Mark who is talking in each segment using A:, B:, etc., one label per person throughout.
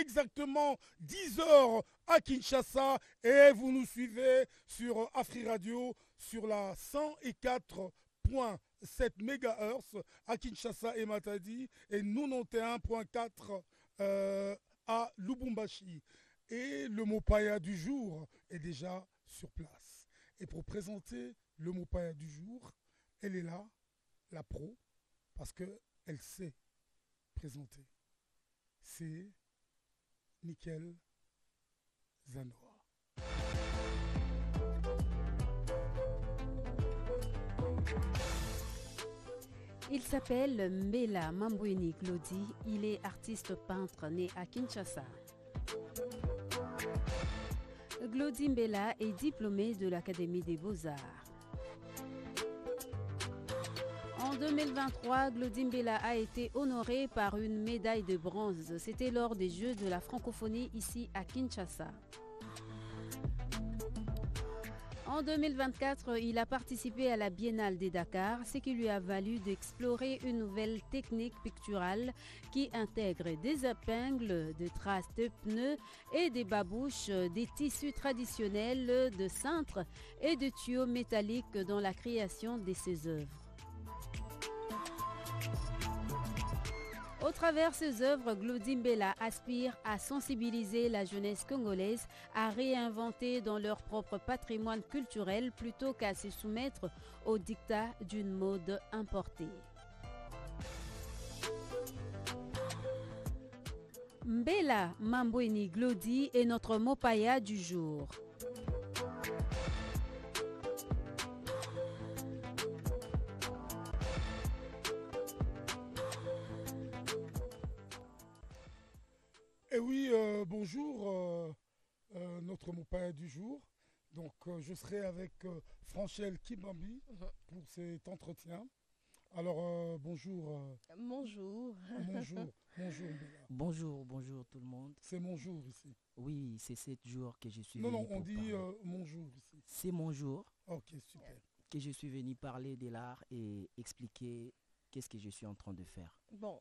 A: exactement 10 heures à Kinshasa et vous nous suivez sur Afri Radio sur la 104.7 MHz à Kinshasa et Matadi et 91.4 à Lubumbashi. Et le Mopaya du jour est déjà sur place. Et pour présenter le Mopaya du jour, elle est là, la pro, parce qu'elle sait présenter. C'est Nickel Zanoa.
B: Il s'appelle Mbela Mambweni Glody. Il est artiste peintre né à Kinshasa. Glody Mbela est diplômé de l'Académie des Beaux-Arts. En 2023, Glody Mbela a été honoré par une médaille de bronze. C'était lors des Jeux de la francophonie ici à Kinshasa. En 2024, il a participé à la Biennale de Dakar, ce qui lui a valu d'explorer une nouvelle technique picturale qui intègre des épingles, des traces de pneus et des babouches, des tissus traditionnels de cintre et de tuyaux métalliques dans la création de ses œuvres. Au travers ses œuvres, Glody Mbela aspire à sensibiliser la jeunesse congolaise à réinventer dans leur propre patrimoine culturel plutôt qu'à se soumettre au dictat d'une mode importée. Mbela Mambweni Glody est notre Mopaya du jour.
A: Et oui, bonjour, notre Mopaya du jour. Donc, je serai avec Franchelle Kibambi pour cet entretien. Alors, bonjour.
C: Bonjour.
A: Bonjour. Bonjour, Mbela.
D: Bonjour tout le monde.
A: C'est mon jour ici.
D: Oui, c'est 7 jours que je suis
A: Non,
D: venu
A: non, on
D: pour
A: dit
D: parler.
A: mon jour ici.
D: C'est mon jour
A: Ok, super.
D: que je suis venu parler de l'art et expliquer qu'est-ce que je suis en train de faire.
C: Bon,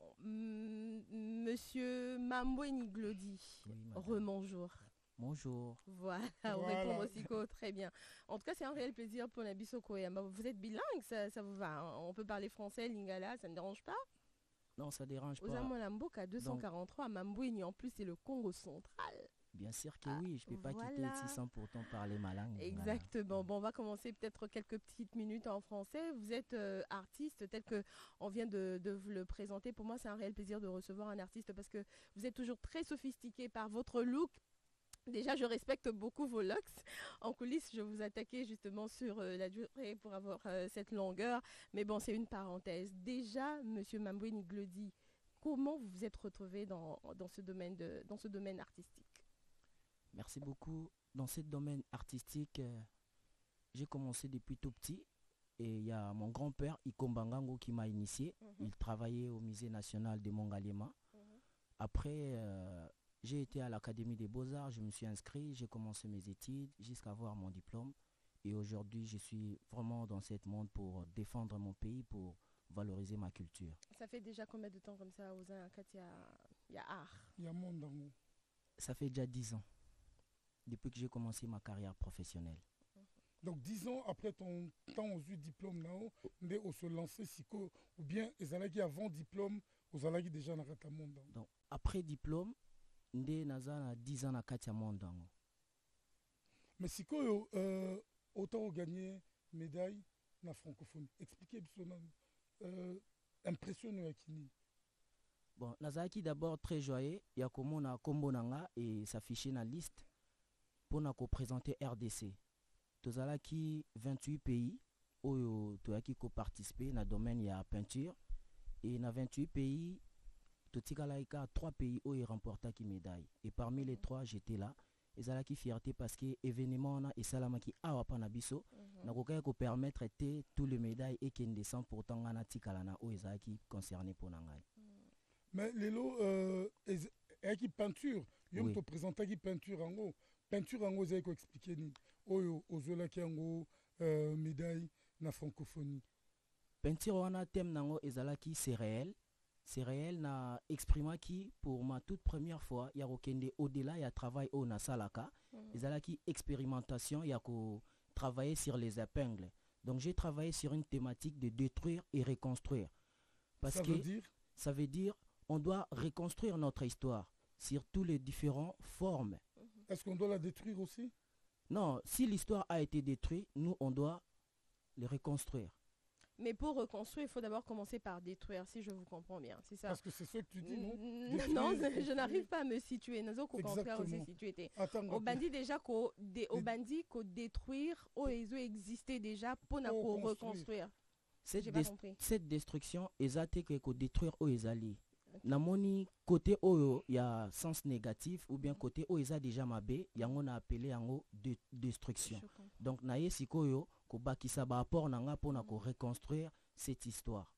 C: monsieur Mambweni Glody,
D: Oui, madame.
C: remonjour.
D: Bonjour.
C: Voilà, on
A: Voilà.
C: répond aussi très bien. En tout cas, c'est un réel plaisir pour Nabiso Koyama. Vous êtes bilingue, ça vous va, hein? On peut parler français, lingala, ça ne dérange pas.
D: Non, ça dérange pas.
C: Ozamolamboka 243, Mambweni, en plus, c'est le Congo central.
D: Bien sûr que
C: Ah,
D: oui, je ne peux pas quitter
C: voilà.
D: ici sans pourtant parler ma langue. Voilà.
C: Exactement. Bon, on va commencer peut-être quelques petites minutes en français. Vous êtes artiste tel que on vient de vous le présenter. Pour moi, c'est un réel plaisir de recevoir un artiste parce que vous êtes toujours très sophistiqué par votre look. Déjà, je respecte beaucoup vos looks. En coulisses, je vous attaquais justement sur la durée pour avoir cette longueur. Mais bon, c'est une parenthèse. Déjà, monsieur Mambweni Glody, comment vous vous êtes retrouvé dans ce domaine artistique?
D: Merci beaucoup. Dans ce domaine artistique, j'ai commencé depuis tout petit. Et il y a mon grand-père, Ikombangango, qui m'a initié. Il travaillait au musée national de Mongaliema. Après, j'ai été à l'Académie des Beaux-Arts, je me suis inscrit, j'ai commencé mes études jusqu'à avoir mon diplôme. Et aujourd'hui, je suis vraiment dans ce monde pour défendre mon pays, pour valoriser ma culture.
C: Ça fait déjà combien de temps comme ça, Oza, quand il y a art?
A: Il y a monde dans nous.
D: Ça fait déjà 10 ans, depuis que j'ai commencé ma carrière professionnelle.
A: Donc 10 ans après ton temps aux yeux diplôme là-haut, on se lançait siko ou bien les alagi avant diplôme, aux alagi déjà dans le monde.
D: Donc, après diplôme, nde naza na 10 ans na kati ya monde yango.
A: Mais siko autant gagné médaille na francophonie. Expliquez son impression ya kini.
D: Bon, nazalaki d'abord très joyeux ya komona kombo nanga et s'afficher na liste pour na ko présenter RDC. Tozalaki 28 pays oyo toyaki ko participer na domaine ya peinture et na 28 pays totikalaika 3 pays oyo remportaki médaille et parmi les 3 j'étais là. Ezalaki fierté parce que événement na esalamaki awa pa na biso na kokaya ko permettre te tous les médailles et kende 100% ngana tikala na oyo ezalaki concerné pour ngai.
A: Mais lelo qui peinture, yom
D: Oui.
A: to présenter qui peinture en haut. Peinture en haut, vous avez expliqué ni oyo ozola ki en haut médaille na francophonie.
D: Peinture wana thème nango ezalaki c'est réel c'est réel na exprima qui pour ma toute première fois ya kokende au-delà ya travail au na salaka ezalaki expérimentation ya ko travailler sur les épingles. Donc j'ai travaillé sur une thématique de détruire et reconstruire parce
A: Ça
D: que
A: veut dire
D: ça veut dire on doit reconstruire notre histoire sur tous les différentes formes.
A: est-ce qu'on doit la détruire aussi?
D: Non, si l'histoire a été détruite, nous on doit le reconstruire.
C: Mais pour reconstruire, il faut d'abord commencer par détruire, si je vous comprends bien. C'est ça.
A: Parce que c'est ce que tu dis, non?
C: Non,
A: Détruire,
C: je n'arrive pas à me situer. Nous avons contraire aussi
A: Exactement.
C: situé.
A: Attends,
C: Au bandit déjà qu'au bandit qu'au détruire, au ils ont existé déjà pour nous reconstruire.
D: Cette,
C: J'ai pas compris.
D: cette destruction ezate que ko détruire o ezali. Namoni côté oyo il y a sens négatif ou bien côté o eza déjà mabé yango na appelé yango destruction.
C: Je comprends.
D: Donc na ye sikoyo ko bakisa ba apport nanga pona ko reconstruire cette histoire.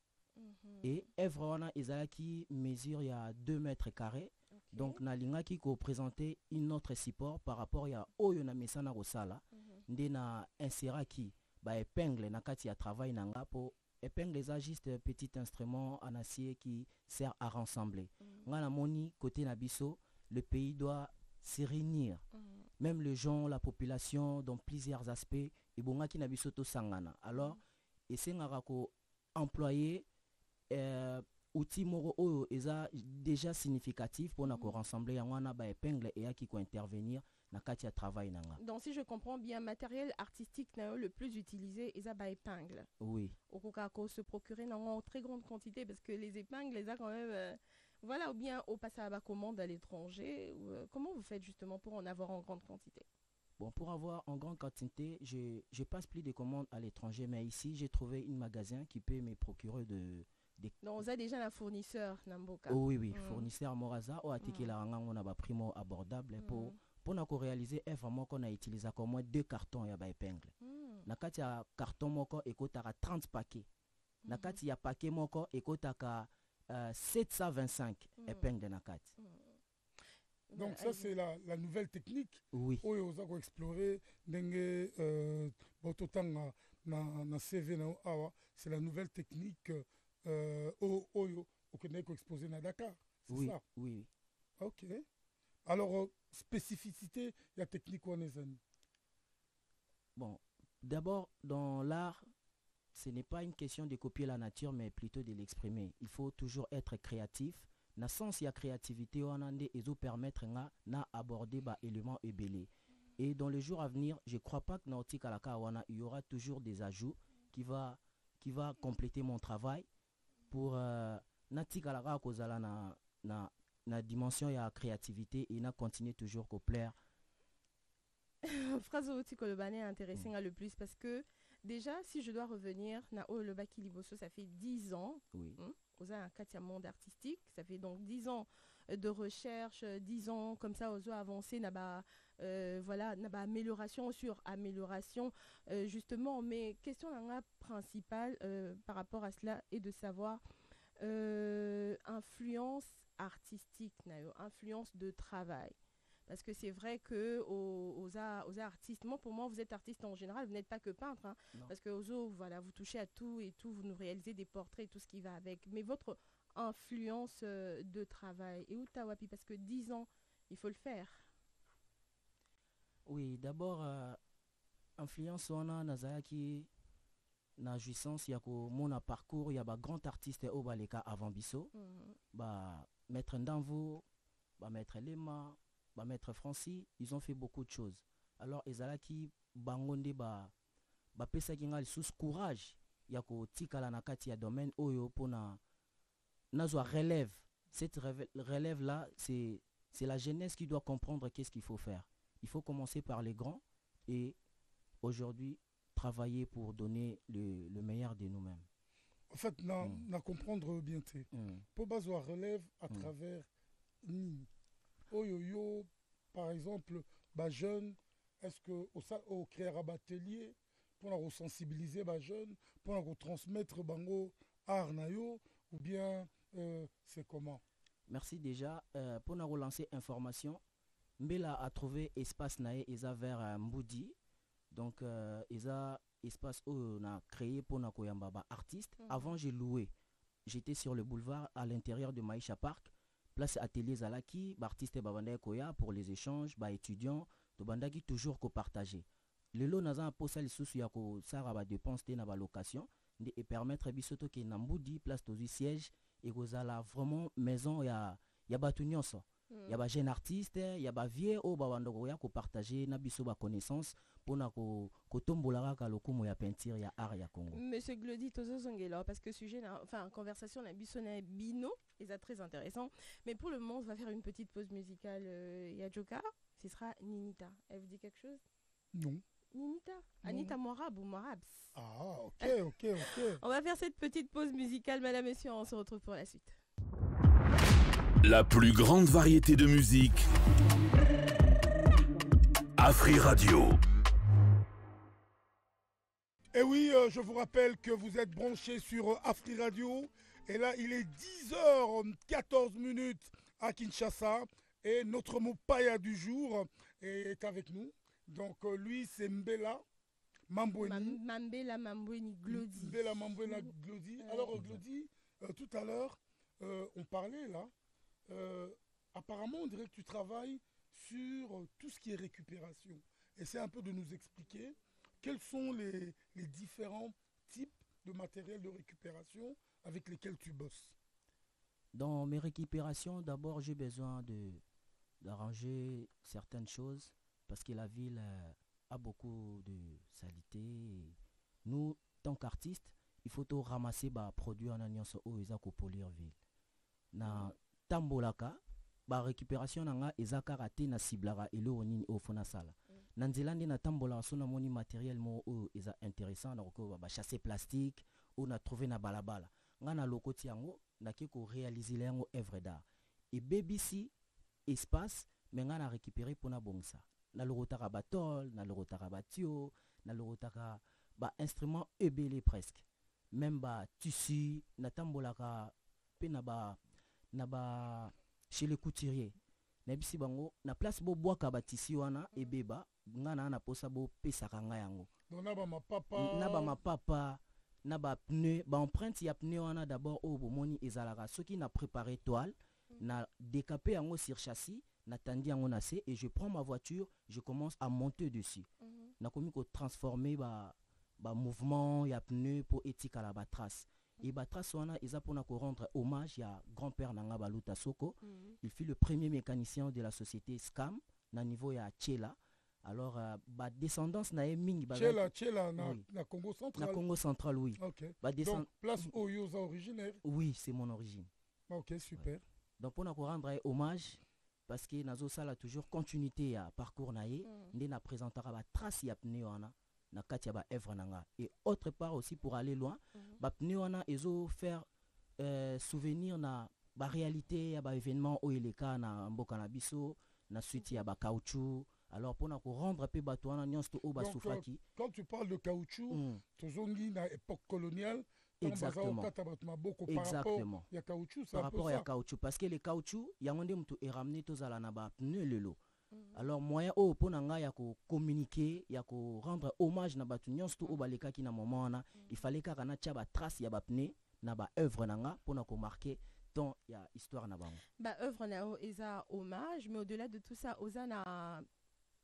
D: Et œuvre wana ezalaki mesure il y a 2 mètres carrés.
C: Ok.
D: Donc nalingaki ko présenter une autre support par rapport ya oyo na mesana kosala nde na inseraki ba épingle na kati ya travail nanga po épingle eza juste un petit instrument en acier qui sert à rassembler. Nga na moni côté na biso le pays doit se réunir. Même les gens, la population dans plusieurs aspects et bongaki na biso to sangana. Alors esengaka ko employer outil moro oyo eza déjà significatif pour na ko rassembler yango na ba épingle et qui ko intervenir na kati ya travail nanga.
C: Donc si je comprends bien, matériel artistique le plus utilisé est à épingle.
D: Oui.
C: Au Coca-Cola se procurer en très grande quantité parce que les épingles, les a quand même voilà, ou bien au passage à la commande à l'étranger. Comment vous faites justement pour en avoir en grande quantité?
D: Bon, pour avoir en grande quantité, je passe plus de commandes à l'étranger, mais ici j'ai trouvé un magasin qui peut me procurer des...
C: Donc on a déjà un fournisseur Namboka.
D: Oh, oui, fournisseur Moraza ou atiki la ranga on a ba primo abordable pour na ko réaliser œuvre moko na utiliser comme moins 2 cartons ya ba épingle. Na kati ya carton moko ekotaka 30 paquets. Na kati ya paquet moko ekotaka 725 épingles na kati.
A: Donc ça c'est la nouvelle technique.
D: Oui.
A: Oyo ozako explorer ndenge bototanga na CV na awa, c'est la nouvelle technique oyo okende ko exposer na Dakar. C'est
D: Oui,
A: ça.
D: oui.
A: OK. Alors spécificité ya technique wana ezani.
D: Bon, d'abord dans l'art, ce n'est pas une question de copier la nature mais plutôt de l'exprimer. Il faut toujours être créatif. Na sens ya créativité wana nde ezo permettre nga na aborder ba éléments ebélé. Et dans les jours à venir, je crois pas que na otika la kawana il y aura toujours des ajouts qui va compléter mon travail pour na tika la ka kozala na dimension ya créativité et na continuer toujours ko plaire.
C: Phrase aussi que le bané est intéressant le plus parce que déjà si je dois revenir na o le baki liboso ça fait 10 ans.
D: Oui.
C: Aux un monde artistique, ça fait donc 10 ans de recherche, 10 ans comme ça aux avancé voilà n'a amélioration sur amélioration justement, mais question principale par rapport à cela est de savoir influence artistique, influence de travail. Parce que c'est vrai que aux artistes, moi pour moi vous êtes artiste en général, vous n'êtes pas que peintre, hein, parce que voilà, vous touchez à tout et tout, vous nous réalisez des portraits et tout ce qui va avec. Mais votre influence de travail, et où Tawapi, parce que 10 ans, il faut le faire.
D: Oui, d'abord, influence on a Nazaki na jouissance, il y a mon parcours, il y a un grand artiste au Baleka avant Bisso, Maître Ndanvo, Maître Lema, Maître Francis, ils ont fait beaucoup de choses. Alors, Ezalaki, Bangonde, pesa kingali sous courage, yako tikala nakati ya domaine oyo pona nazwa relève. Cette relève là, c'est la jeunesse qui doit comprendre qu'est-ce qu'il faut faire. Il faut commencer par les grands et aujourd'hui travailler pour donner le meilleur de nous-mêmes.
A: En fait, na comprendre bien té. Pour bazwa relève à travers ni oyo par exemple ba jeune, est-ce que au créer un atelier pour sensibiliser les jeunes, pour transmettre bango art na yo, ou bien c'est comment?
D: Merci déjà pour nous relancer information. Mbela a trouvé espace nae eza vers Mboudi, donc eza espace où on a créé pour na koyamba ba artiste. Avant j'ai loué j'étais sur le boulevard à l'intérieur de Maïcha Park, place atelier Zalaki, artiste Babanda Koya pour les échanges, étudiants, to bandaki toujours ko partager. Le lot naza posa les sous ya ko sara ba dépense na ba location et permettre bisoto ke namboudi place tozi siège et kozala vraiment maison ya batu nyonso. Ya ba jeune artiste, ya ba vieux o ba bandoko ya ko partager na biso ba connaissance pona ko tombolaka ka lokumo ya peinture ya art ya Congo.
C: Monsieur Glody Tozo Zongela, parce que sujet, enfin conversation la bisona bino, et ça très intéressant. Mais pour le moment, on va faire une petite pause musicale. Yajoka, ce sera Ninita. Elle vous dit quelque chose?
A: Non.
C: Ninita, Anita Moirab ou Moirabs.
A: Ah, ok.
C: On va faire cette petite pause musicale, madame, monsieur, on se retrouve pour la suite.
E: La plus grande variété de musique. Afri Radio.
A: Et oui, je vous rappelle que vous êtes branchés sur Afri Radio. Et là, il est 10h14 à Kinshasa. Et notre Mopaya du jour est avec nous. Donc lui, c'est Mbela Mambweni.
C: Mbela Mambweni Glody.
A: Mbela Mambweni Glody. Alors Glody, tout à l'heure, on parlait là. Apparemment, on dirait que tu travailles sur tout ce qui est récupération. Essaie un peu de nous expliquer quels sont les différents types de matériel de récupération avec lesquels tu bosses.
D: Dans mes récupérations, d'abord, j'ai besoin d'arranger certaines choses parce que la ville a beaucoup de saleté. Nous, tant qu'artistes, il faut tout ramasser les produits en alliance au Isako polir ville. Na tambolaka, la récupération nanga ezaka raté na ciblara et l'oronine au fona sala. Nanzelande na tambola sona moni matériel mo eza intéressant na ko ba chasser plastique ou na trouver na balabala. Ngana lokoti yango na kiko réaliser yango œuvre d'art. Et BBC espace mais ngana récupérer pour na bongsa. Na lorotaka batol, na lorotaka batio, na lorotaka ba instrument ebelé presque. Même ba tissu na tambolaka pe na ba chez les couturiers. Na bisi bango na place bo boaka ba tissu wana ebeba ngana na posa bo pesaka nga yango.
A: Donc na ba
D: mapapa na ba pneu ba empreinte ya pneu wana d'abord au bomoni ezalaka soki na préparer toile na décaper yango sur châssis na tandi yango na se et je prends ma voiture, je commence à monter dessus. Na komi ko transformer ba mouvement ya pneu pour étika la ba trace. Et ba trace wana eza pona ko rendre hommage à grand-père nanga Baluta Soko. Il fut le premier mécanicien de la société Scam na niveau ya Tchela. Alors ba descendance na mingi ba
A: Tchela na Congo central.
D: Na Congo central oui.
A: OK. Donc place Oyoza originaire.
D: Oui, c'est mon origine.
A: OK, super.
D: Donc pona ko rendre hommage parce que nazo sala toujours continuité à parcours naé, ndé na présentera ba trace ya pneu wana. Na katia ba œuvre nanga et autre part aussi pour aller loin ba pneu wana ezo faire souvenir na ba réalité ya ba événement o eleka na mboka na biso na suite ya ba caoutchouc alors pour na ko rendre pe bato wana nyonso o ba soufaki.
A: Quand tu parles de caoutchouc tozongi na époque coloniale.
D: Exactement.
A: Exactement. Il y a caoutchouc,
D: par rapport à caoutchouc parce que les caoutchouc yangonde mutu est ramené tozala na ba pneu lelo. Alors moyen au ponanga ya ko communiquer ya ko rendre hommage na batu nyonso o baleka ki na moment wana il fallait ka na tia ba trace ya ba pneu na ba œuvre nanga pona ko marquer tant ya histoire na bango.
C: Ba œuvre na eza hommage mais au-delà de tout ça ozana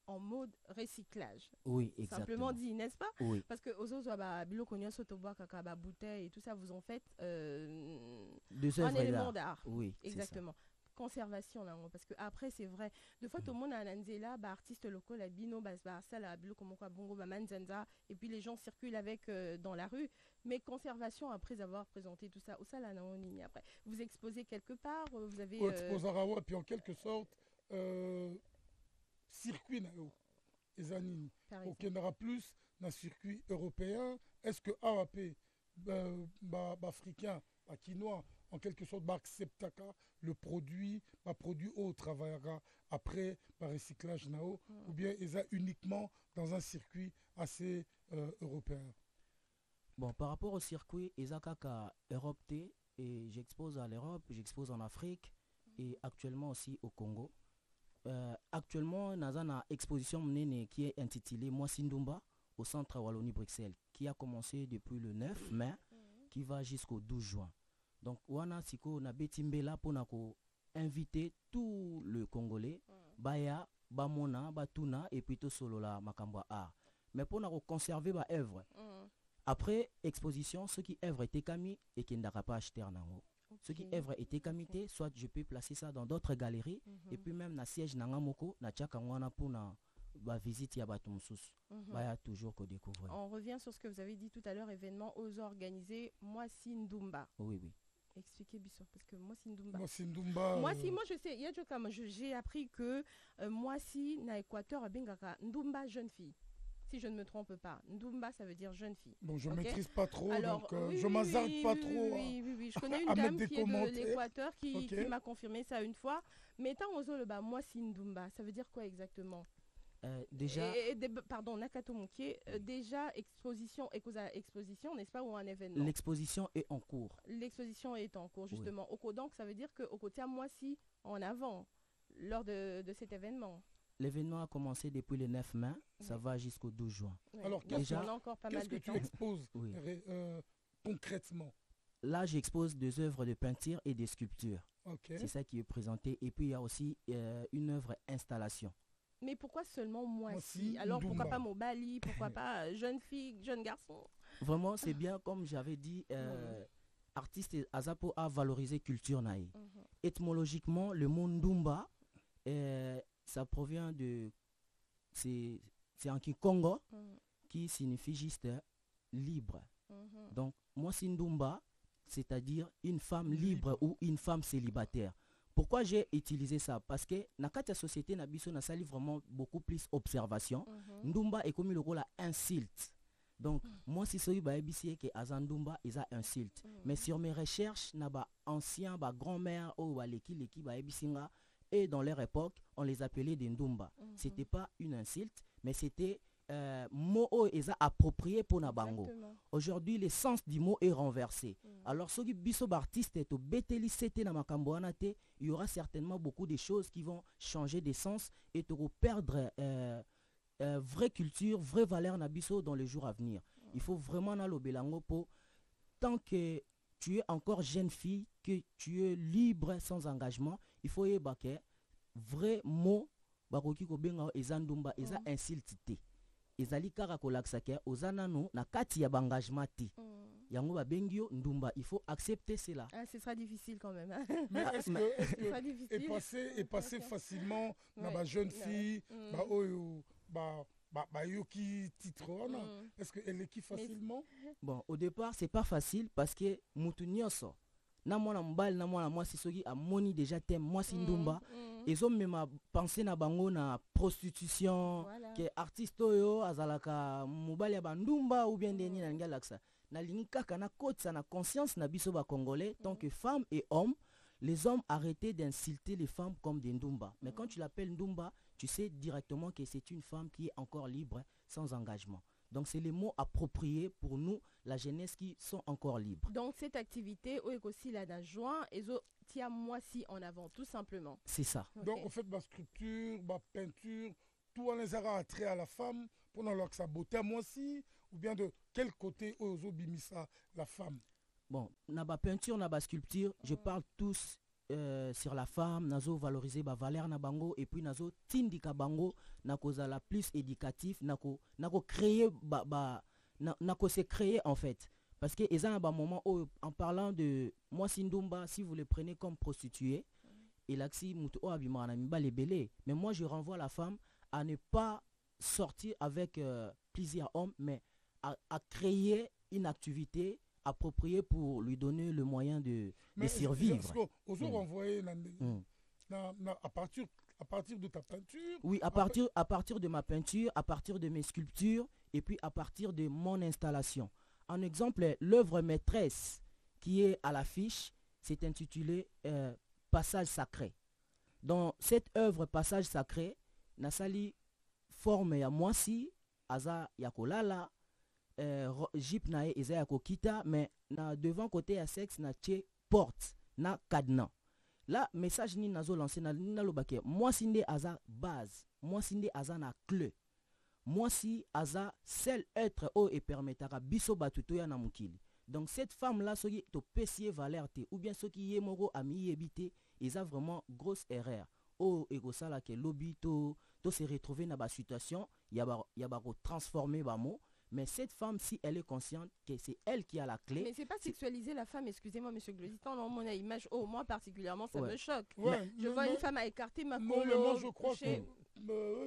C: en mode recyclage.
D: Oui, exactement.
C: Simplement dit, n'est-ce pas?
D: Oui.
C: Parce que aux autres bah biloko nyonso to bois kaka ba bouteille et tout ça vous en faites
D: un
C: élément d'art.
D: Oui,
C: exactement. Conservation là parce que après c'est vrai de fois tout le monde a nanzela ba artiste locaux la bino ba ça la biloko moko bongo ba manzanza et puis les gens circulent avec dans la rue mais conservation après avoir présenté tout ça au ça là en ligne après vous exposez quelque part vous avez
A: exposarawa puis en quelque sorte circuit na ezanini OK n'aura plus na circuit européen est-ce que AAP africain quinois en quelque sorte acceptaka le produit au travaillera après par recyclage nao ou bien ils a uniquement dans un circuit assez européen.
D: Bon par rapport au circuit Ezakaka Europe T et j'expose à l'Europe, j'expose en Afrique et actuellement aussi au Congo. Actuellement Nazana exposition menée qui est intitulée Moi Sindumba au centre Wallonie Bruxelles qui a commencé depuis le 9 mai qui va jusqu'au 12 juin. Donc wana siko na betimbela pona ko inviter tout le Congolais baya bamona batuna et puis to solo la makambo art. Mais pona ko conserver ba œuvre. Après exposition, ceux qui œuvre étaient kami et qui n'aura pas acheté en ango. Ceux qui œuvre étaient kamité, soit je peux placer ça dans d'autres galeries et puis même na siège nangamoko na tchakangwana pour na ba visite ya batumsus. Baya toujours ko découvrir.
C: On revient sur ce que vous avez dit tout à l'heure, événement aux organisés Mwasi Ndumba.
D: Oui, oui.
C: Expliquez Bissot, parce que Mwasi Ndumba.
A: Mwasi Ndumba.
C: Mwasi, moi je sais, il y a déjà comme j'ai appris que Mwasi na Équateur bengaka Ndumba jeune fille. Si je ne me trompe pas. Ndumba, ça veut dire jeune fille.
A: Bon, je ne
C: okay?
A: maîtrise pas trop,
C: alors,
A: donc je ne m'hazarde pas trop.
C: Oui. Je connais une dame qui est de l'Équateur qui m'a confirmé ça une fois. Mais tant aux autres, Mwasi Ndumba, ça veut dire quoi exactement?
D: Déjà...
C: pardon, Nakato Moukié, déjà exposition, n'est-ce pas, ou un événement?
D: L'exposition est en cours.
C: L'exposition est en cours, justement. Oui. Donc, ça veut dire qu'au côté à Mwasi, en avant, lors de cet événement.
D: L'événement a commencé depuis le 9 mai, ça va jusqu'au 12 juin.
C: Oui.
A: Alors, qu'est-ce que tu exposes concrètement?
D: Là, j'expose des œuvres de peinture et des sculptures. C'est ça qui est présenté. Et puis, il y a aussi une œuvre installation.
C: Mais pourquoi seulement Mwasi? Alors, pourquoi pas Mobali? Pourquoi pas jeune fille, jeune garçon? Vraiment,
D: c'est bien, comme j'avais dit, artiste Azapo a valorisé culture naïe. Étymologiquement, le mot Ndumba, ça provient de... C'est en Kikongo, qui signifie juste libre. Donc, Mwasi Ndumba, c'est-à-dire une femme libre ou une femme célibataire. Pourquoi j'ai utilisé ça? Parce que dans la société, on a sali vraiment beaucoup plus observation. Ndumba est comme le rôle à insulte. Donc, moi, si c'est que Azandumba, ils ont insulte. Mais sur mes recherches, na ba anciens, ba grand-mère, ou l'équipe et dans leur époque, on les appelait des Ndumba. C'était pas une insulte, mais c'était mot ils ont approprié pour Nabango. Aujourd'hui, le sens du mot est renversé. Alors, ceux qui biso artistes et au beteli c'était na makambo anate, il y aura certainement beaucoup de choses qui vont changer de sens et te perdre vraie culture, vraie valeur na biso dans les jours à venir. Il faut vraiment na lo belango pour tant que tu es encore jeune fille, que tu es libre sans engagement, il faut y avoir vrai mot bakoki ko benga ezandumba eza insulté. Ezali kaka kolaksake ozanano na kati ya bangagement ti. Yango ba bengio ndumba, il faut accepter cela.
C: Ce sera difficile quand même. Hein?
A: Mais est-ce que passer facilement na ba jeune fille ba oyo ba yoki titre est-ce que elle est facilement?
D: Bon, au départ, c'est pas facile parce que mutu nyonso na mwana mbali na mwana mwasi soki amoni déjà thème Mwasi Ndumba ils ont même pensé na bango na prostitution que artiste oyo azalaka mobali ya bandumba ou bien deni na ngalaksa na lingi kaka na kotsa na conscience na biso ba congolais tant que femmes et hommes. Les hommes arrêtaient d'insulter les femmes comme des Ndumba. Mais quand tu l'appelles Ndumba, tu sais directement que c'est une femme qui est encore libre, sans engagement. Donc c'est les mots appropriés pour nous, la jeunesse qui sont encore libres.
C: Donc cette activité, aussi la d'un juin, et tia Mwasi en avant, tout simplement.
D: C'est ça.
A: Okay. Donc en fait, ma sculpture, ma peinture, tout en les aura attrait à la femme, pour que sa beauté à Mwasi, ou bien de quel côté Ozo Bimisa, la femme?
D: Bon, na ba peinture, na ba sculpture, je parle tous sur la femme, nazo valoriser ba valeur na bango et puis nazo tindika bango na koza la plus éducatif, nako créer nako se créer en fait. Parce que ils ont un moment où, en parlant de Mwasi Ndumba, si vous le prenez comme prostituée, il a si mutu o abimana mba les belé, mais moi je renvoie la femme à ne pas sortir avec plusieurs hommes, mais à créer une activité approprié pour lui donner le moyen de survivre.
A: À partir de ta peinture?
D: Oui, à partir de ma peinture, à partir de mes sculptures et puis à partir de mon installation. En exemple, l'œuvre maîtresse qui est à l'affiche, c'est intitulé Passage sacré. Dans cette œuvre Passage sacré, Nasali forme ya Mwasi, Aza Yakolala, Jeep nae eza ya kokita, mais na devant côté à sexe na tche porte na cadenas. Là message ni nazo lancé na lobake Mwasi nde aza base, Mwasi nde aza na clé, Mwasi aza seul être o et permettra biso batuto ya na mukili. Donc cette femme là soki to pesier valeur te ou bien soki ye moko ami yebité, ils a vraiment grosse erreur. Oh ekosala ke lobby to se retrouver dans ba situation, ya ba transformer ba mot. Mais cette femme, si elle est consciente que c'est elle qui a la clé.
C: Mais c'est pas sexualiser la femme, excusez-moi, monsieur Glositan, dans mon image, moi particulièrement, ça me choque.
A: Ouais,
C: je vois une femme à écarter ma
A: non, mais moi je crois que.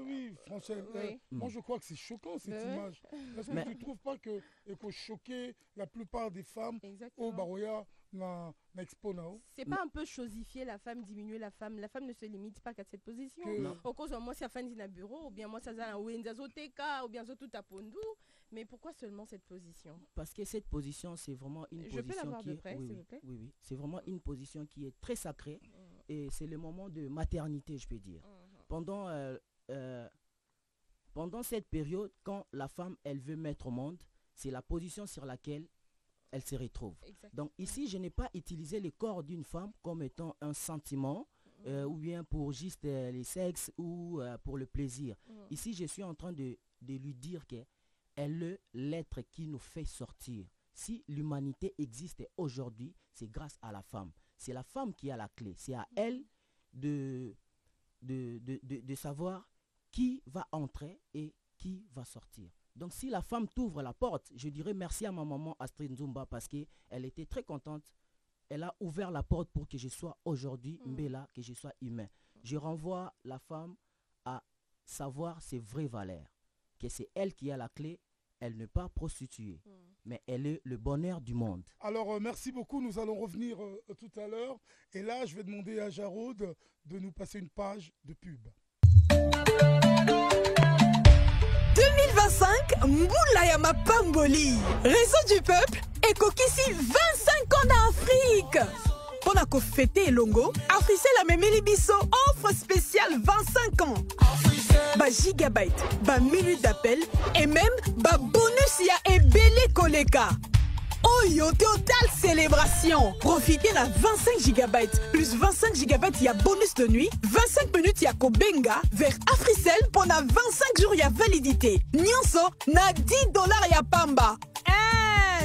A: Oui, Français,
C: Oui.
A: moi je crois que c'est choquant cette image. Est-ce que tu ne trouves pas que il faut choquer la plupart des femmes au Baroya na expo nao?
C: C'est pas un peu chosifier la femme, diminuer la femme? La femme ne se limite pas qu'à cette position. Au cause moi, si la femme dit na bureau, ou bien moi, ça a ou bien tout à Pondou. Mais pourquoi seulement cette position?
D: Parce que cette position, c'est vraiment une position qui est... Oui, c'est vraiment une position qui est très sacrée. Et c'est le moment de maternité, je peux dire. Pendant cette période, quand la femme, elle veut mettre au monde, c'est la position sur laquelle elle se retrouve. Donc ici, je n'ai pas utilisé le corps d'une femme comme étant un sentiment, ou bien pour juste les sexes ou pour le plaisir. Ici, je suis en train de lui dire que elle est l'être qui nous fait sortir. Si l'humanité existe aujourd'hui, c'est grâce à la femme. C'est la femme qui a la clé. C'est à elle de savoir qui va entrer et qui va sortir. Donc si la femme t'ouvre la porte, je dirais merci à ma maman Astrid Nzumba parce qu'elle était très contente. Elle a ouvert la porte pour que je sois aujourd'hui Mbela, que je sois humain. Je renvoie la femme à savoir ses vraies valeurs. Que c'est elle qui a la clé, elle n'est pas prostituée, mais elle est le bonheur du monde.
A: Alors, merci beaucoup, nous allons revenir tout à l'heure. Et là, je vais demander à Jarod de nous passer une page de pub.
F: 2025, Mboula ya Mapamboli. Réseau du peuple, Ekokisi 25 ans d'Afrique. Pendant qu'on fêtait Longo, Africell a même Bisso offre spéciale 25 ans. Ba gigabyte, ba minute d'appel et même ba bonus ya ebele koleka. Oyo total célébration. Profitez de 25 gigabytes plus 25 gigabytes ya bonus de nuit, 25 minutes ya kobenga vers Africell pendant 25 jours ya validité. Nyonso na $10 ya pamba.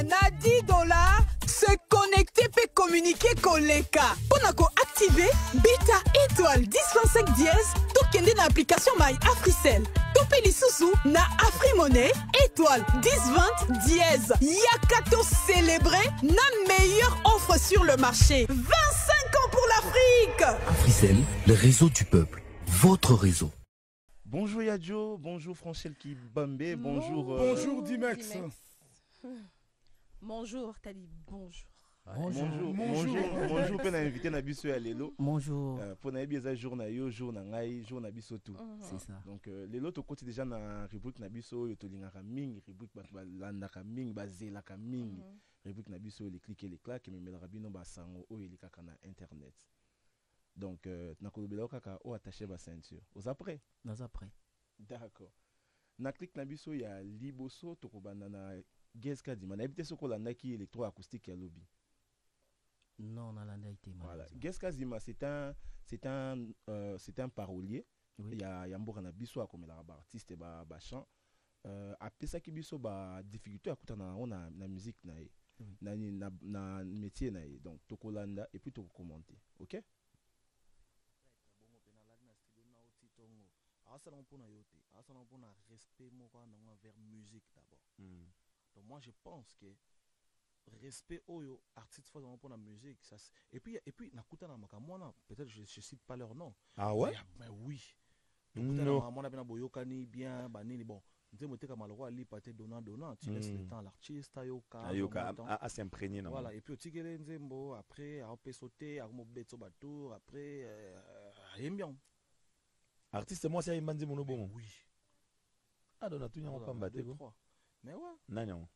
F: Na $10 se connecter peut communiquer koleka. Pour activer beta étoile 1025 dièse, tout kende na application My Africell. Topé li sousou na AfriMoney étoile 1020 dièse. Yakato célébrer na meilleure offre sur le marché. 25 ans pour l'Afrique.
G: Africell, le réseau du peuple, votre réseau.
H: Bonjour Yadjo, bonjour Franchel Kibambe, bonjour...
A: Bonjour Dimex.
C: Bonjour, t'as dit bonjour.
H: Bonjour, pour invité na biso ya lelo.
D: Bonjour.
H: Pour na biso jour na yo, jour na ngai, jour na biso tout.
D: C'est ça.
H: Donc lelo to côté déjà na rubrique na biso yo to lingaka mingi, rubrique ba landaka mingi, ba zelaka mingi. Rubrique na biso les clics et les claques mais melaka bino ba sango o elikaka na internet. Donc na kolobela kaka o attacher ba ceinture. Aux après.
D: Nous après.
H: D'accord. Na clic na biso ya liboso to ko banana Geska Dima, na habité ce qu'on a qui électroacoustique à lobby.
D: Non, on a l'andalité.
H: Voilà. Geska Dima, c'est un parolier. Oui. Il y a un biso comme il artiste et ba chant. Après ça qui biso ba difficulté à écouter na musique na métier na donc tokolanda et puis to commenter. OK?
I: Respect musique d'abord. Donc moi je pense que respect aux artistes pour la musique ça et puis nakuta na makamona peut-être je cite pas leur nom.
H: Ah ouais?
I: Mais oui. Non. Moi na boyokani bien banini bon. Nzembo teka maloko ali paté donnant tu laisses le temps à l'artiste
H: à s'imprégner.
I: Voilà et puis otikele nzembo après à peut sauter à mobetso bateau après bien.
H: Artiste moi c'est Imbanzi Monobon.
I: Oui.
H: Ah donc tout n'y a pas battu.
I: Mais ouais.
H: Non.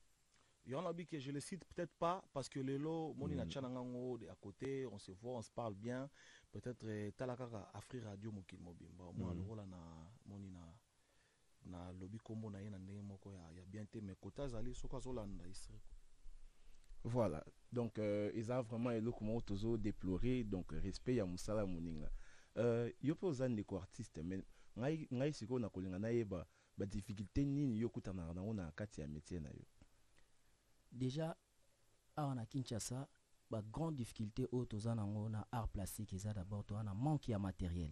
I: Il y en a que je le cite peut-être pas parce que les lots, mon inachanango à côté, on se voit, on se parle bien. Peut-être talakaka Afri Radio mokil mobile. Moi le rôle na lobby combo na yena ndenge moko ya bien té mais kota zali soka zolanda isri.
H: Voilà. Donc ils ont vraiment le comment tozo déplorer donc respect ya musala moninga. Yo pe ozan de artiste mais ngai siko na kolinga na yeba ba difficulté nini yo kutana na kati ya métier na yo.
D: Déjà awa na Kinshasa ba grande difficulté au toza nango na art plastique eza d'abord to na manque ya matériel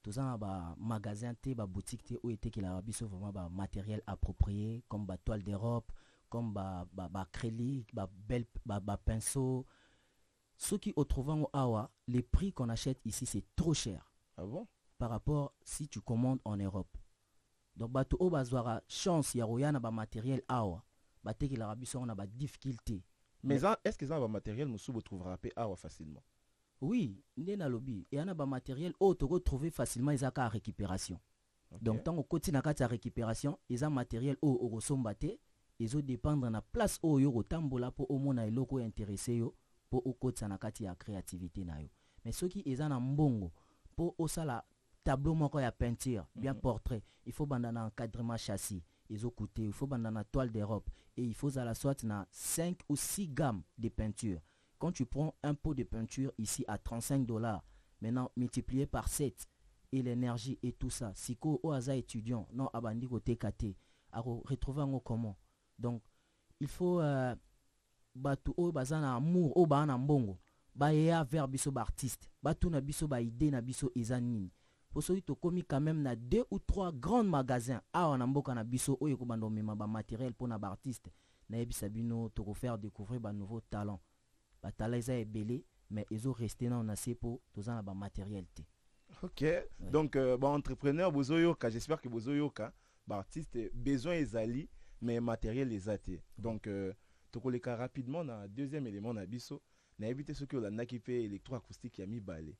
D: toza na ba magasin te ba boutique te o était qu'il a biso vraiment ba matériel approprié comme ba toile d'Europe comme ba acrylique ba pinceau ce qui au trouvant awa les prix qu'on achète ici c'est trop cher.
H: Ah bon?
D: Par rapport si tu commandes en Europe. Donc bato o bazwara chance ya royana ba matériel awa baté qu'il a biso on a ba difficulté.
H: Mais est-ce que ça va matériel monsieur vous trouvera awa facilement?
D: Oui, ndé na lobby et ana ba matériel o to retrouver facilement ezaka récupération. Okay. Donc tant au côté na kati ya récupération, eza matériel o orosomba te, ezo dépendre na place o yo rotambola po o mona eloko intéressé yo po o côté na kati ya créativité na yo. Mais ceux qui eza na mbongo po o sala tableau moko ya peinture, bien portrait, il faut bandana encadrement châssis, ezo coûter, il faut bandana toile d'Europe et il faut à la sorte na 5 ou 6 gammes de peinture. Quand tu prends un pot de peinture ici à $35, maintenant multiplié par 7 et l'énergie et tout ça, si au hasard étudiant, non abandi côté KT, à retrouver en comment. Donc il faut batu o bazana amour o ba na mbongo, ba ya vers biso ba artiste, batu na biso ba idée na biso ezanini. Pour ceux qui commis quand même na 2 ou 3 grands magasins a on mboka na biso o yeko bando mema ba matériel pour na ba artiste, na yebisa bino to faire découvrir ba nouveau talent. Batala est belé mais ils ont resté dans assez pour tous en matériel.
H: Ok, ouais. Donc entrepreneur bozoyoka, j'espère que bozoyoka, artiste besoin ezali mais matériel les até. Donc tokoleka rapidement na deuxième élément na biso, na éviter ce que la nakipe électroacoustique ya mi balé.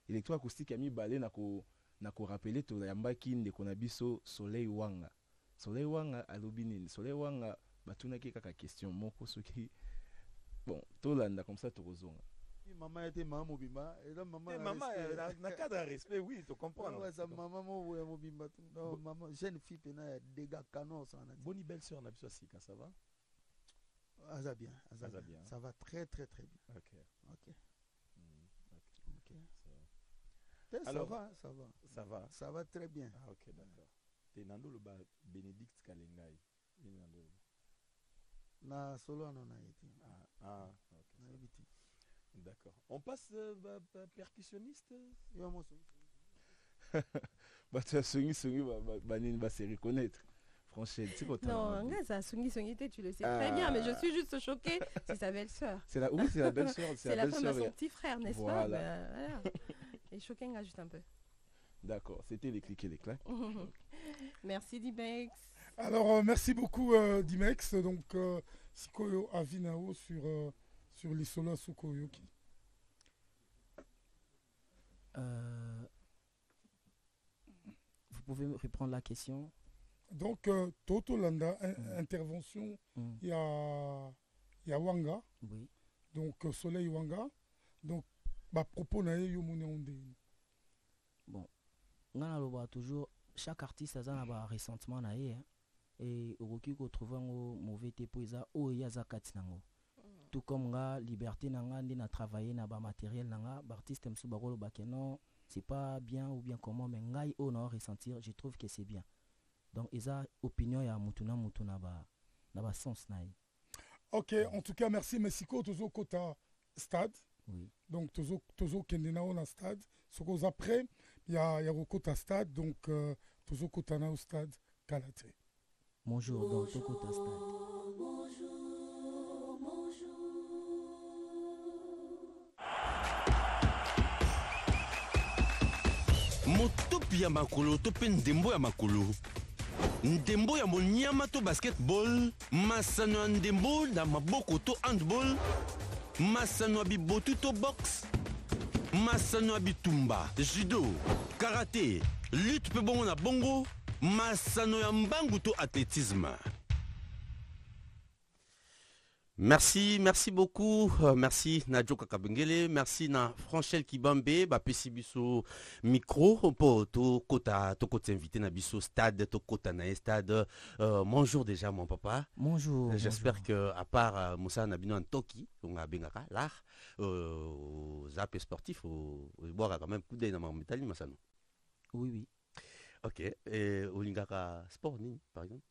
H: Électroacoustique ya mi balé na ko rappeler to yamba kinde kona biso Soleil Wanga. Soleil Wanga alobinine, Soleil Wanga batunaki kaka question moko soki bon, tout là, comme ça, tout rezonga.
J: Maman était maman mobimba et là maman
H: na cadre de respect oui tu comprends
J: ouais ça maman mobimba non maman jeune fille pena dégâts canon ça
I: bonne belle sœur na biso sika ça va
J: ça bien ça va très très très bien.
I: OK
J: alors ça va très bien.
I: Ah OK d'accord. Te nando le Bénédicte Kalengai nando
J: na solo non a été
I: OK d'accord. On passe percussionniste.
H: Bah tu as songi va se reconnaître. Franchement, tu sais
C: non, ça songi tu le sais très bien, mais je suis juste choquée. C'est sa belle-sœur.
H: C'est la oui, c'est la belle-sœur,
C: c'est la femme de son petit frère, n'est-ce pas?
H: Voilà.
C: Et choquée juste un peu.
H: D'accord, c'était les clics et les claques.
C: Merci Dimex.
A: Alors merci beaucoup Dimex. Donc Sikoyo Avinao sur les solas Sukoyoki.
D: Vous pouvez me reprendre la question?
A: Donc Toto Landa intervention il y a Wanga.
D: Oui.
A: Donc Soleil Wanga. Donc bah propos na yo mone onde.
D: Bon. Ngana loba toujours chaque artiste a un ressentiment na ye et okoki ko trouver ngo mauvais te po eza o ya zakati nango. Tout comme nga liberté nanga ndi na travailler na ba matériel nanga ba artiste msu bakolo bakeno c'est pas bien ou bien comment mais ngai o na ressentir je trouve que c'est bien. Donc eza opinion ya mutuna na ba sens na.
A: OK, en tout cas merci Mexico tozo kota stade.
D: Oui.
A: Donc tozo kendena na stade. Ce qu'on après il y a kota stade donc tozo kota na au stade Kalate.
D: Bonjour donc to kota stade.
K: Motopi ya makolo to pe ndembo ya makolo. Ndembo ya monyama to basketball, masano ya ndembo na maboko to handball, masano ya bibotu to box, masano ya bitumba, judo, karaté, lutte pe bongo na bongo, masano ya mbangu to athlétisme. Merci beaucoup. Merci Nadjo Kakabengele, merci na Franchel Kibambe, ba pesi biso micro po to kota invité na biso stade to kota na stade. Bonjour déjà mon papa.
D: Bonjour.
K: J'espère que à part Moussa Nabino Antoki, on a bengaka l'art zap sportif au boire quand même coup d'œil na métal masano.
D: Oui.
K: OK, et au lingaka sport ni par exemple.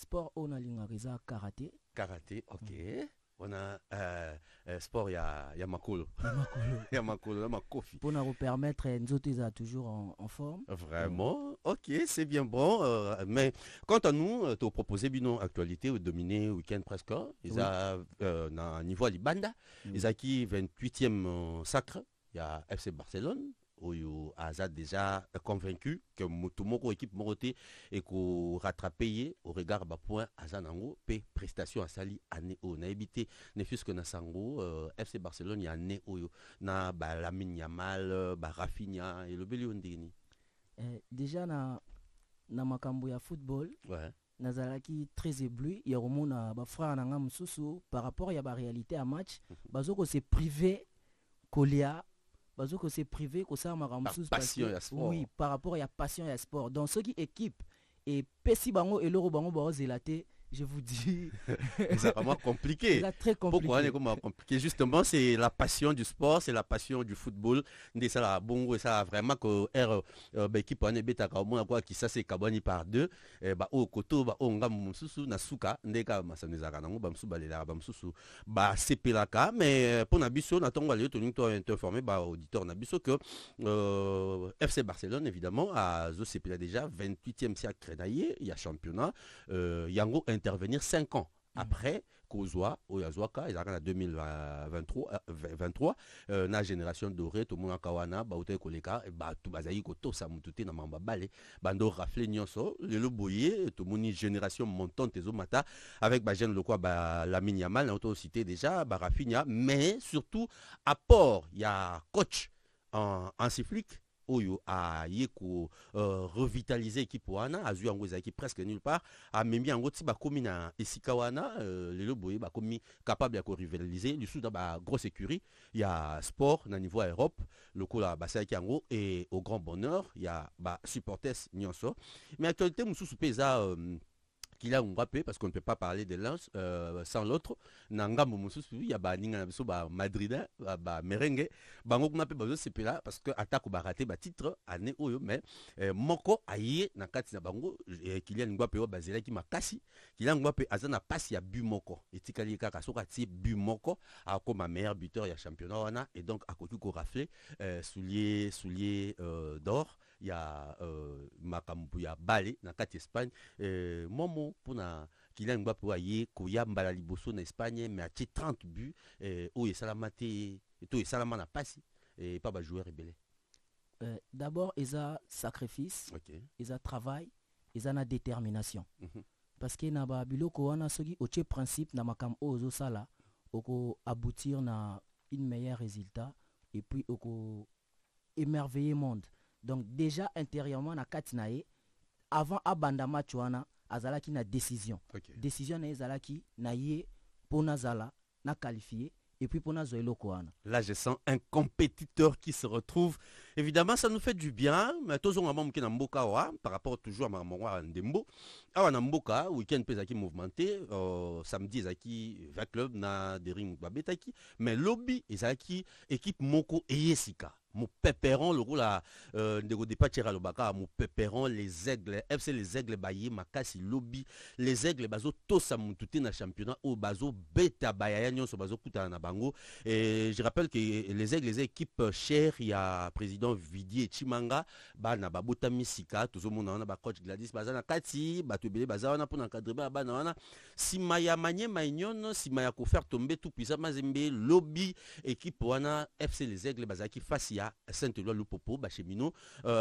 D: sport on a l'ingariza karaté.
L: Karaté, ok. On a sport, il y a Makolo. Il y a Makolo, Makofi.
D: Pour nous permettre, nous sommes toujours en forme.
L: Vraiment, ok, c'est bien bon. Mais quant à nous, tu as proposé une actualité, dominer le week-end presque. Ils ont un niveau à Libanda. Ils ont qui 28e sacre. Il y a FC Barcelone. Où Azad déjà convaincu que tout le monde équipe Moroté et qu'on rattrape au regard de point Azad Nango paie prestation à Sali année où on a évité ne fût-ce que Nassango FC Barcelone il y a année où na Lamine Yamal Rafinha et le Bélion Deni
D: déjà na makambo ya football nazalaki très ébloui il y a au monde ba frère nanga mususu par rapport à la réalité à match bazoko se privé kolia que c'est privé que ça
L: passion et sport.
D: Oui, par rapport à la passion et la sport. Donc ceux qui équipent et Pessi Bango et Loro Bango Zelaté, je vous dis.
L: C'est vraiment compliqué.
D: C'est très compliqué.
L: Pourquoi on est compliqué? Justement, c'est la passion du sport, c'est la passion du football. Ça la bongo et ça vraiment que l'équipe on est bêta comme quoi qui ça c'est kabani par deux. Bah au koto bah on ngam susu na suka ndeka masanezaka nango bamsu balela bamsusu bah c'est pelaka mais pour nabiso natongo aller te informer bah auditeur nabiso que FC Barcelone évidemment a zo c'est déjà 28e siècle naïe, il y a championnat yango intervenir 5 ans après Kozwa Oyazwaka ils arrivent en 2023 na génération dorée tout le monde kawana ba uté koleka ba tout bazayi ko to samututé na mamba balé bando raflé nyonso le boyé tout moni génération montante ezo mata avec ba jeune lokwa ba Lamine Yamal na auto cité déjà ba Rafinha mais surtout apport il y a coach en Siflik Oyo a yeko revitaliser équipe wana azu yango ezaki presque nulle part a memi yango ti ba komi na esika wana lelo boye ba komi capable ya ko rivaliser du sud ba grosse écurie il y a sport na niveau Europe le coup là ba saki yango et au grand bonheur il y a ba supporters nyonso mais actualité mususu peza qu'il a Mbappé parce qu'on ne peut pas parler de l'un sans l'autre nanga momususu il y a ba ninga na biso ba madridin ba merengue bango kuna pe bazo sepela parce que attaque ba raté ba titre année oyo mais moko aye na kati na bango Kylian Mbappé o bazela ki makasi Kylian Mbappé azana passe ya but moko etikali kaka soka ti but moko a comme meilleur buteur ya championnat wana et donc a koki ko rafler soulier d'or il y a makambu ya balé na kati Espagne momo pona Kylian Mbappé aye koyamba la liboso na Espagne mais a 30 buts oyo salamate to salama na passe et pas ba joueur rebelle
D: d'abord ils a sacrifice ils a travail ils a na détermination parce que na ba biloko wana soki oche principe na makam ozo sala oko aboutir na une meilleur résultat et puis oko émerveiller monde. Donc déjà intérieurement na katinae avant abanda match wana azalaki na décision. Décision na ezalaki na ye pona zala na qualifié et puis pona zoelo koana.
L: Là je sens un compétiteur qui se retrouve. Évidemment ça nous fait du bien mais tozon ngam ki na mboka wa par rapport toujours à maman ndembo. Awa na mboka week-end pezaki mouvementé samedi ezaki 20 clubs na dering babetaki mais lobby ezaki équipe moko eyesika. Mon pépéron le rôle à ndego dépatira le baka mon pépéron les aigles FC les aigles baye makasi lobby les aigles bazo tosa mututé na championnat au bazo beta bayaya nyonso bazo kuta na bango et je rappelle que les aigles les équipes chères il y a président Vidier Chimanga ba na babota misika tout monde na ba coach Gladys bazana kati ba tobele bazana pour encadrer ba na wana simaya manye mainyon simaya ko faire tomber tout puissant mazembe lobby équipe wana FC les aigles bazaki face Saint-Éloi Lupopo Bachemino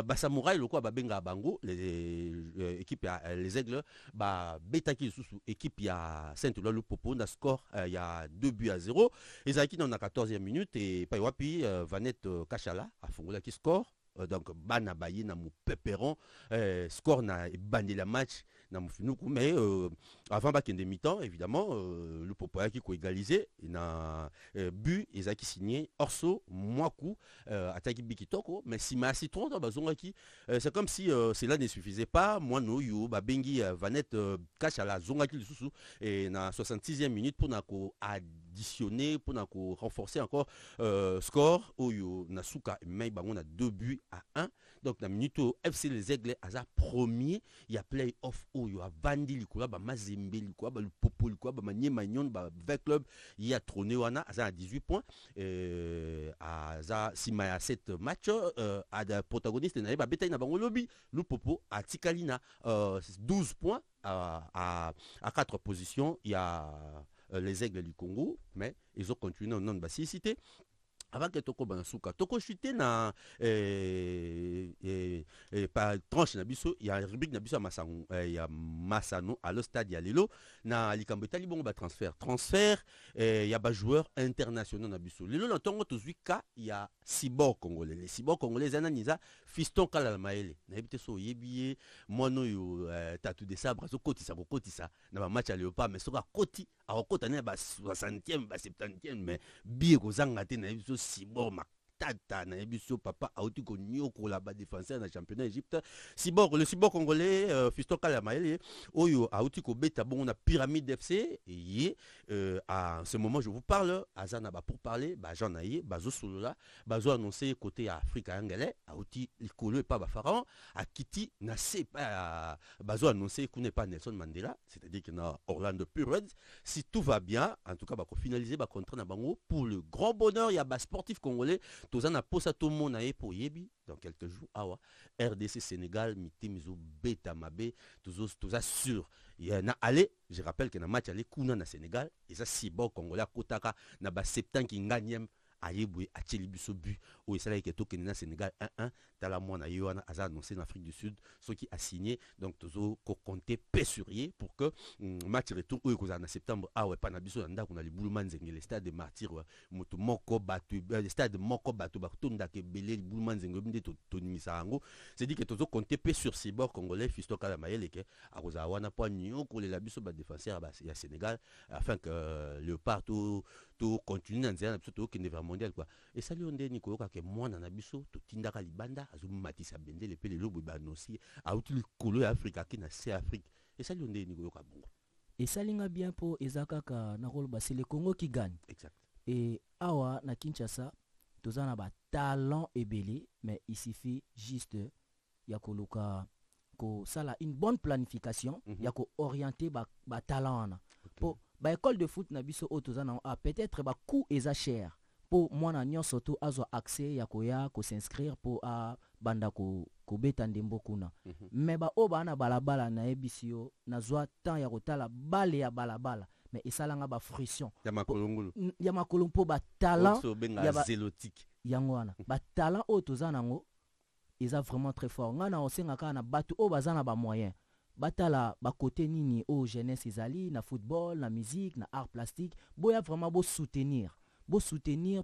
L: Basamouraï le quoi Babenga Bango les équipes les aigles Betaki sous équipe ya Saint-Éloi Lupopo na score il y a 2-0 et Zaki dans la 14e minute et Paiwapi Vanette Kachala a fongola qui score donc bana baye na mu pépéron score na bandi la match na mufinuku mais avant bac de mi-temps évidemment le Popoya qui ko égalisé na but ezaki signé Orso Mwaku attaque Bikitoko mais si ma citron dans bazongaki c'est comme si cela ne suffisait pas moi no yo ba bengi Vanette Kachala zongaki lisusu et na 66e minute pour na ko additionner, pour renforcer encore score. Oyo Nasuka mais on a 2 buts à 1. Donc na minute FC les Aigles aza premier, il y a play-off Oyo a Vandi Likola ba Mazembe Likola ba Popo Likola ba Maniema Nyon ba 20 clubs, il y a trôné wana aza à 18 points. Aza Simaya 7 matchs à des protagonistes na ba betaille na bango lobby, le Popo à Tikalina 12 points à 4 positions, il y a les Aigles du Congo, mais ils ont continué au nom de Bassicité. Avant que Toko Banasuka, Toko chuté na par tranche nabiso, il y a un rubrique nabiso à Massano, il y a Massano à le stade Yalelo, na Likambeta libon ba transfert, il y a ba joueurs internationaux nabiso. Lelo na tongo tozuika, il y a Cyborg congolais, les Cyborg congolais ananiza fiston kala maele. Na ebité so yebiye, mono yo tatu de sabre so kotisa na ba match à Léopard mais so ka koti a kota na ba 60e ba 70e mais bié ko zanga te na biso Cyborg Tata na ebiso papa auti ko nyoko la ba défenseur na championnat Égypte. Le Cyborg congolais Fiston Kalamaele oyo auti ko beta bon na Pyramide FC et à ce moment je vous parle azana ba pour parler ba Jean Naye bazo solola bazo annoncer côté Afrique anglais auti likolo et pas ba pharaon a Kiti na c'est pas bazo annoncer qu'on n'est pas Nelson Mandela, c'est-à-dire que na Orlando Pirates si tout va bien en tout cas ba ko finaliser ba contrat na bango pour le grand bonheur il y a ba sportif congolais Tozana posa to monae pour yebi dans quelques jours awa RDC Sénégal mitimizo beta mabe toza sûr il y a allé je rappelle que na match aller kuna na Sénégal et ça Cyborg congolais kotaka na ba 70 nganyem ayebwe acheli biso but o esala ke to na Sénégal 1-1 tala mona yoana aza annoncé en Afrique du Sud ce qui a signé donc tozo ko compter pesurier pour que match retour o en septembre ah ouais pas na biso nda kuna libulu manzenge le stade de martyr moto moko batu le stade moko batu batonda ke belé libulu manzenge binde to tonimisa ngo c'est dit que tozo compter pe sur Cyborg congolais Fiston Kalamayele ke akoza wana po nyoko le la biso ba défenseur ba ya Sénégal afin que Léopard tout continue na nzela biso to ke ne mondial quoi et ça lui on dit niko ka ke mwana na biso to tindaka libanda azumatisa bendele pe le lobo ba nosi a utili kolo ya Afrika ki na c'est Afrique et ça lui on dit niko ka bongo
D: et ça linga bien pour ezakaka na rôle ba c'est le Congo qui gagne
L: exact
D: et awa na Kinshasa tozana ba talent ebele mais il suffit juste ya koloka ko sala une bonne planification ya ko orienter ba talent na pour ba école de foot na biso otozana peut-être ba coût eza cher pour moi na nyon surtout azo accès ya koya ko s'inscrire pour a banda ko beta ndembo kuna mais ba oba na balabala na ebisio na zwa temps ya kotala bale ya balabala mais esalanga ba fruition
L: ya makolongolo
D: po ba talent
L: ya ba zélotique
D: yango wana ba talent otozana ngo eza vraiment très fort ngana osenga ka na batu o bazana ba moyen batala ba côté nini o jeunesse ezali na football na musique na art plastique boya vraiment bo soutenir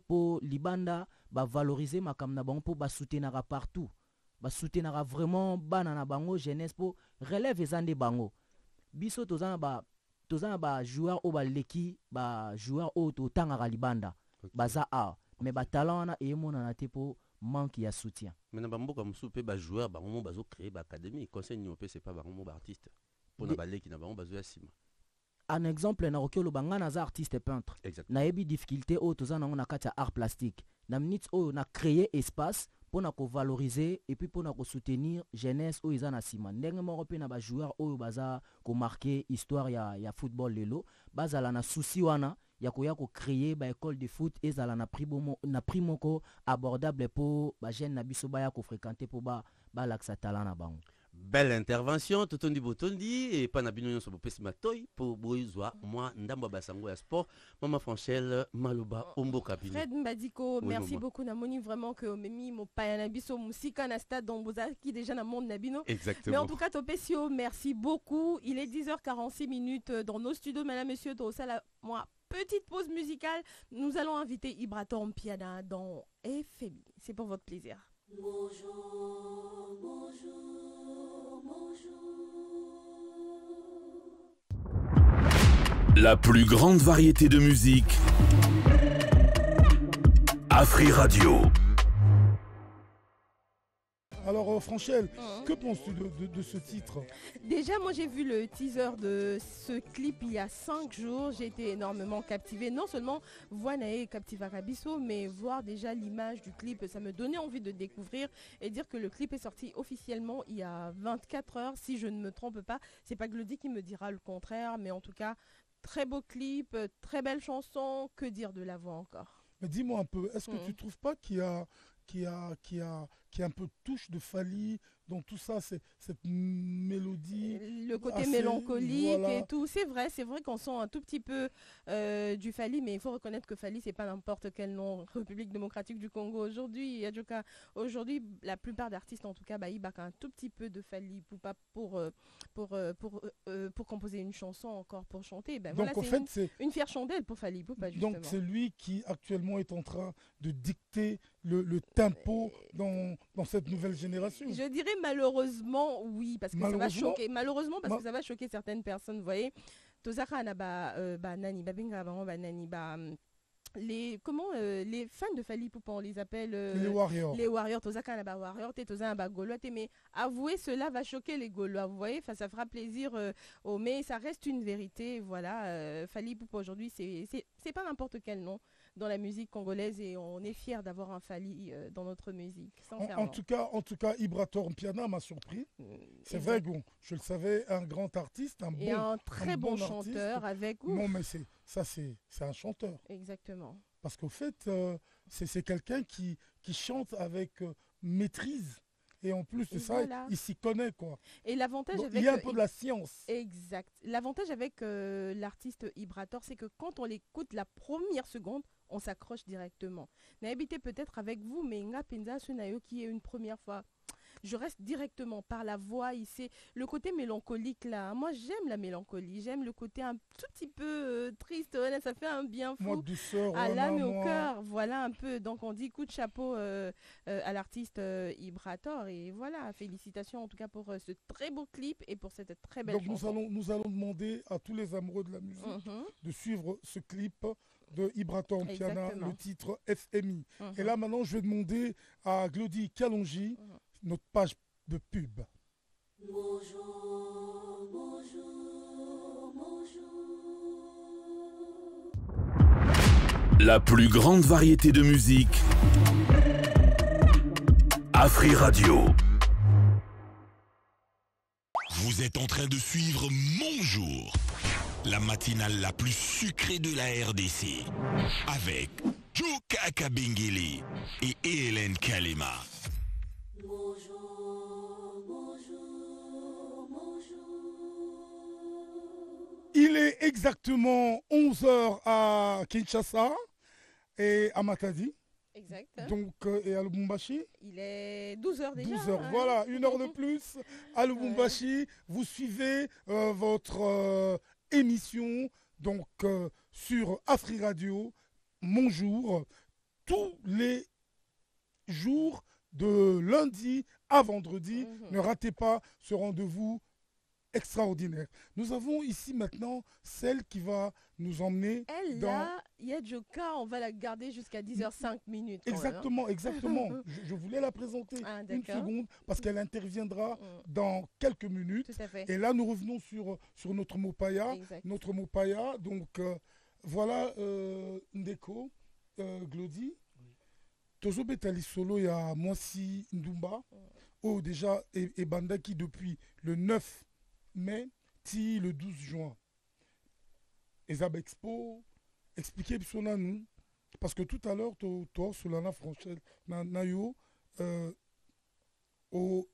D: pour libanda ba valoriser makam na bango pour ba soutenir partout ba soutenir vraiment bana na bango jeunesse pour relève ezande bango biso tozana ba joueur o ba leki ba joueur o to tanga libanda baza a mais ba talent na e mona na te pour manque ya soutien
L: mais na bamboka musu pe ba joueur ba mo bazo créer ba académie conseil ni pe c'est pas ba mo ba artiste pour na ba leki na bango bazo ya sima.
D: Un exemple na rokyo lobanga na za artiste peintre na ebi difficulté o tozana na kati art plastique na minute o na créer espace pour na ko valoriser et puis pour na ko soutenir jeunesse o izana sima ndenge moko pe na ba joueur o baza ko marquer histoire ya football lelo bazala na souci wana ya koya ko créer ba école de foot ezala na prix moko abordable pour ba jeune na biso ba ya ko fréquenter pour ba laksa talent na bango.
L: Belle intervention, Totondi Botondi, et Panabino sur Pessimatoy, pour Boizwa, moi, Ndamba Bassango à sport, Maman Franchel, Maloba, Ombo Kabine.
C: Fred Mbadiko, oui, merci beaucoup, Namoni, vraiment que Memi, mon Payanabiso, Moussika, Nasta, Domboza, qui déjà n'a monde Nabino.
L: Exactement.
C: Mais en tout cas, Topesio, merci beaucoup. Il est 10h46 dans nos studios, mesdames, messieurs, moi, petite pause musicale. Nous allons inviter Ibraton Piana dans FMI. C'est pour votre plaisir. Bonjour, bonjour,
E: bonjour. La plus grande variété de musique. Afri Radio.
A: Alors Franchel, que penses-tu de ce titre?
C: Déjà, moi j'ai vu le teaser de ce clip il y a 5 jours. J'ai été énormément captivée. Non seulement voir Nae Captiva Kabiso, mais voir déjà l'image du clip, ça me donnait envie de découvrir et dire que le clip est sorti officiellement il y a 24 heures, si je ne me trompe pas. C'est pas Glody qui me dira le contraire, mais en tout cas, très beau clip, très belle chanson. Que dire de la voix encore?
A: Mais dis-moi un peu, est-ce que tu trouves pas qu'il y a un peu de touche de Fally dans tout ça, cette mélodie,
C: le côté
A: assez,
C: mélancolique
A: voilà.
C: et tout, c'est vrai qu'on sent un tout petit peu du Fally, mais il faut reconnaître que Fally c'est pas n'importe quel nom. République démocratique du Congo aujourd'hui, Yadjoka, aujourd'hui la plupart d'artistes en tout cas, ils baquent un tout petit peu de Fally pour composer une chanson, encore pour chanter.
A: Donc
C: voilà,
A: en fait c'est
C: une fière chandelle pour Fally Ipupa, justement.
A: donc c'est lui qui actuellement est en train de dicter le tempo dans cette nouvelle génération.
C: Je dirais malheureusement oui, parce que ça va choquer. Malheureusement parce que ça va choquer certaines personnes. Vous voyez, Tozaka na nani babinga nani les fans de Fally Ipupa, on les appelle
A: les Warriors.
C: Les Warriors, Tozaka na ba Warriors, Toza na ba Gaulois, mais avouez, cela va choquer les Gaulois. Vous voyez, ça fera plaisir mais ça reste une vérité. Voilà, Fally Ipupa aujourd'hui, c'est pas n'importe quel nom dans la musique congolaise et on est fiers d'avoir un Fally dans notre musique, sincèrement.
A: En tout cas, Ibrator Mpiana m'a surpris. C'est vrai, je le savais, un grand artiste, un
C: très bon chanteur avec ouf.
A: Non, mais c'est un chanteur.
C: Exactement.
A: Parce qu'au fait, c'est quelqu'un qui chante avec maîtrise. Et en plus de ça, il s'y connaît, quoi.
C: Et l'avantage avec...
A: Il y a un peu de la science.
C: Exact. L'avantage avec l'artiste Ibrator, c'est que quand on l'écoute la première seconde, on s'accroche directement. N'habitez peut-être avec vous, mais Nga Penza Sunayo qui est une première fois. Je reste directement par la voix ici. Le côté mélancolique là, moi j'aime la mélancolie, j'aime le côté un tout petit peu triste, ça fait un bien fou à l'âme et au cœur. Voilà un peu, donc on dit coup de chapeau à l'artiste Ibrator et voilà, félicitations en tout cas pour ce très beau clip et pour cette très belle chanson.
A: Donc nous allons demander à tous les amoureux de la musique de suivre ce clip de Ibrator Mpiana, le titre FMI. Et là maintenant je vais demander à Glody Kalonji notre page de pub.
M: Bonjour, bonjour, bonjour.
E: La plus grande variété de musique. Afri Radio.
N: Vous êtes en train de suivre Mon Jour, la matinale la plus sucrée de la RDC, avec Joka Kabengele et Hélène Kalema.
M: Bonjour, bonjour, bonjour.
A: Il est exactement 11h à Kinshasa et à Matadi.
C: Exact.
A: Donc, et à Lubumbashi.
C: Il est 12h déjà.
A: 12h, voilà, une heure de plus à Lubumbashi. Vous suivez votre émission donc sur Afri Radio, Mon Jour, tous les jours de lundi à vendredi. Ne ratez pas ce rendez-vous extraordinaire. Nous avons ici maintenant celle qui va nous emmener
C: là, il y a Joka, on va la garder jusqu'à 10h05 minutes.
A: Exactement, exactement. Je voulais la présenter une seconde parce qu'elle interviendra dans quelques minutes.
C: Tout à fait.
A: Et là, nous revenons sur notre Mopaya. Notre Mopaya, donc voilà Ndeko, Glody. Tozo Betali Solo, il y a Mwasi Ndumba. Oh, déjà, et Bandaki depuis le 9 mai, ti le 12 juin. Ezab Expo, expliquez bien nous, parce que tout à l'heure, toi, Solana Franchel, Nayo,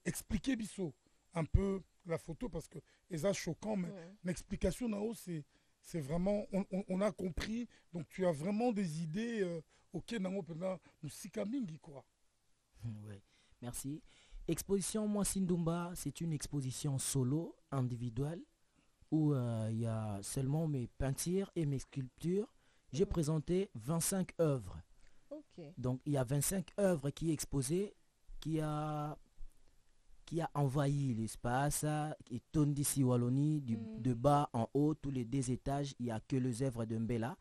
A: expliquez biso un peu la photo, parce que c'est choquant, mais l'explication Nao, c'est vraiment, on a compris, donc tu as vraiment des idées, ok, Nao, Musika Mingi, quoi.
D: Oui, merci. Exposition Mwasi Ndumba, c'est une exposition solo, individuelle, où il y a seulement mes peintures et mes sculptures. J'ai présenté 25 œuvres.
C: Okay.
D: Donc il y a 25 œuvres qui est exposées, qui a envahi l'espace, et tourne d'ici Wallonie, de bas en haut, tous les 2 étages, il n'y a que les œuvres de Mbela.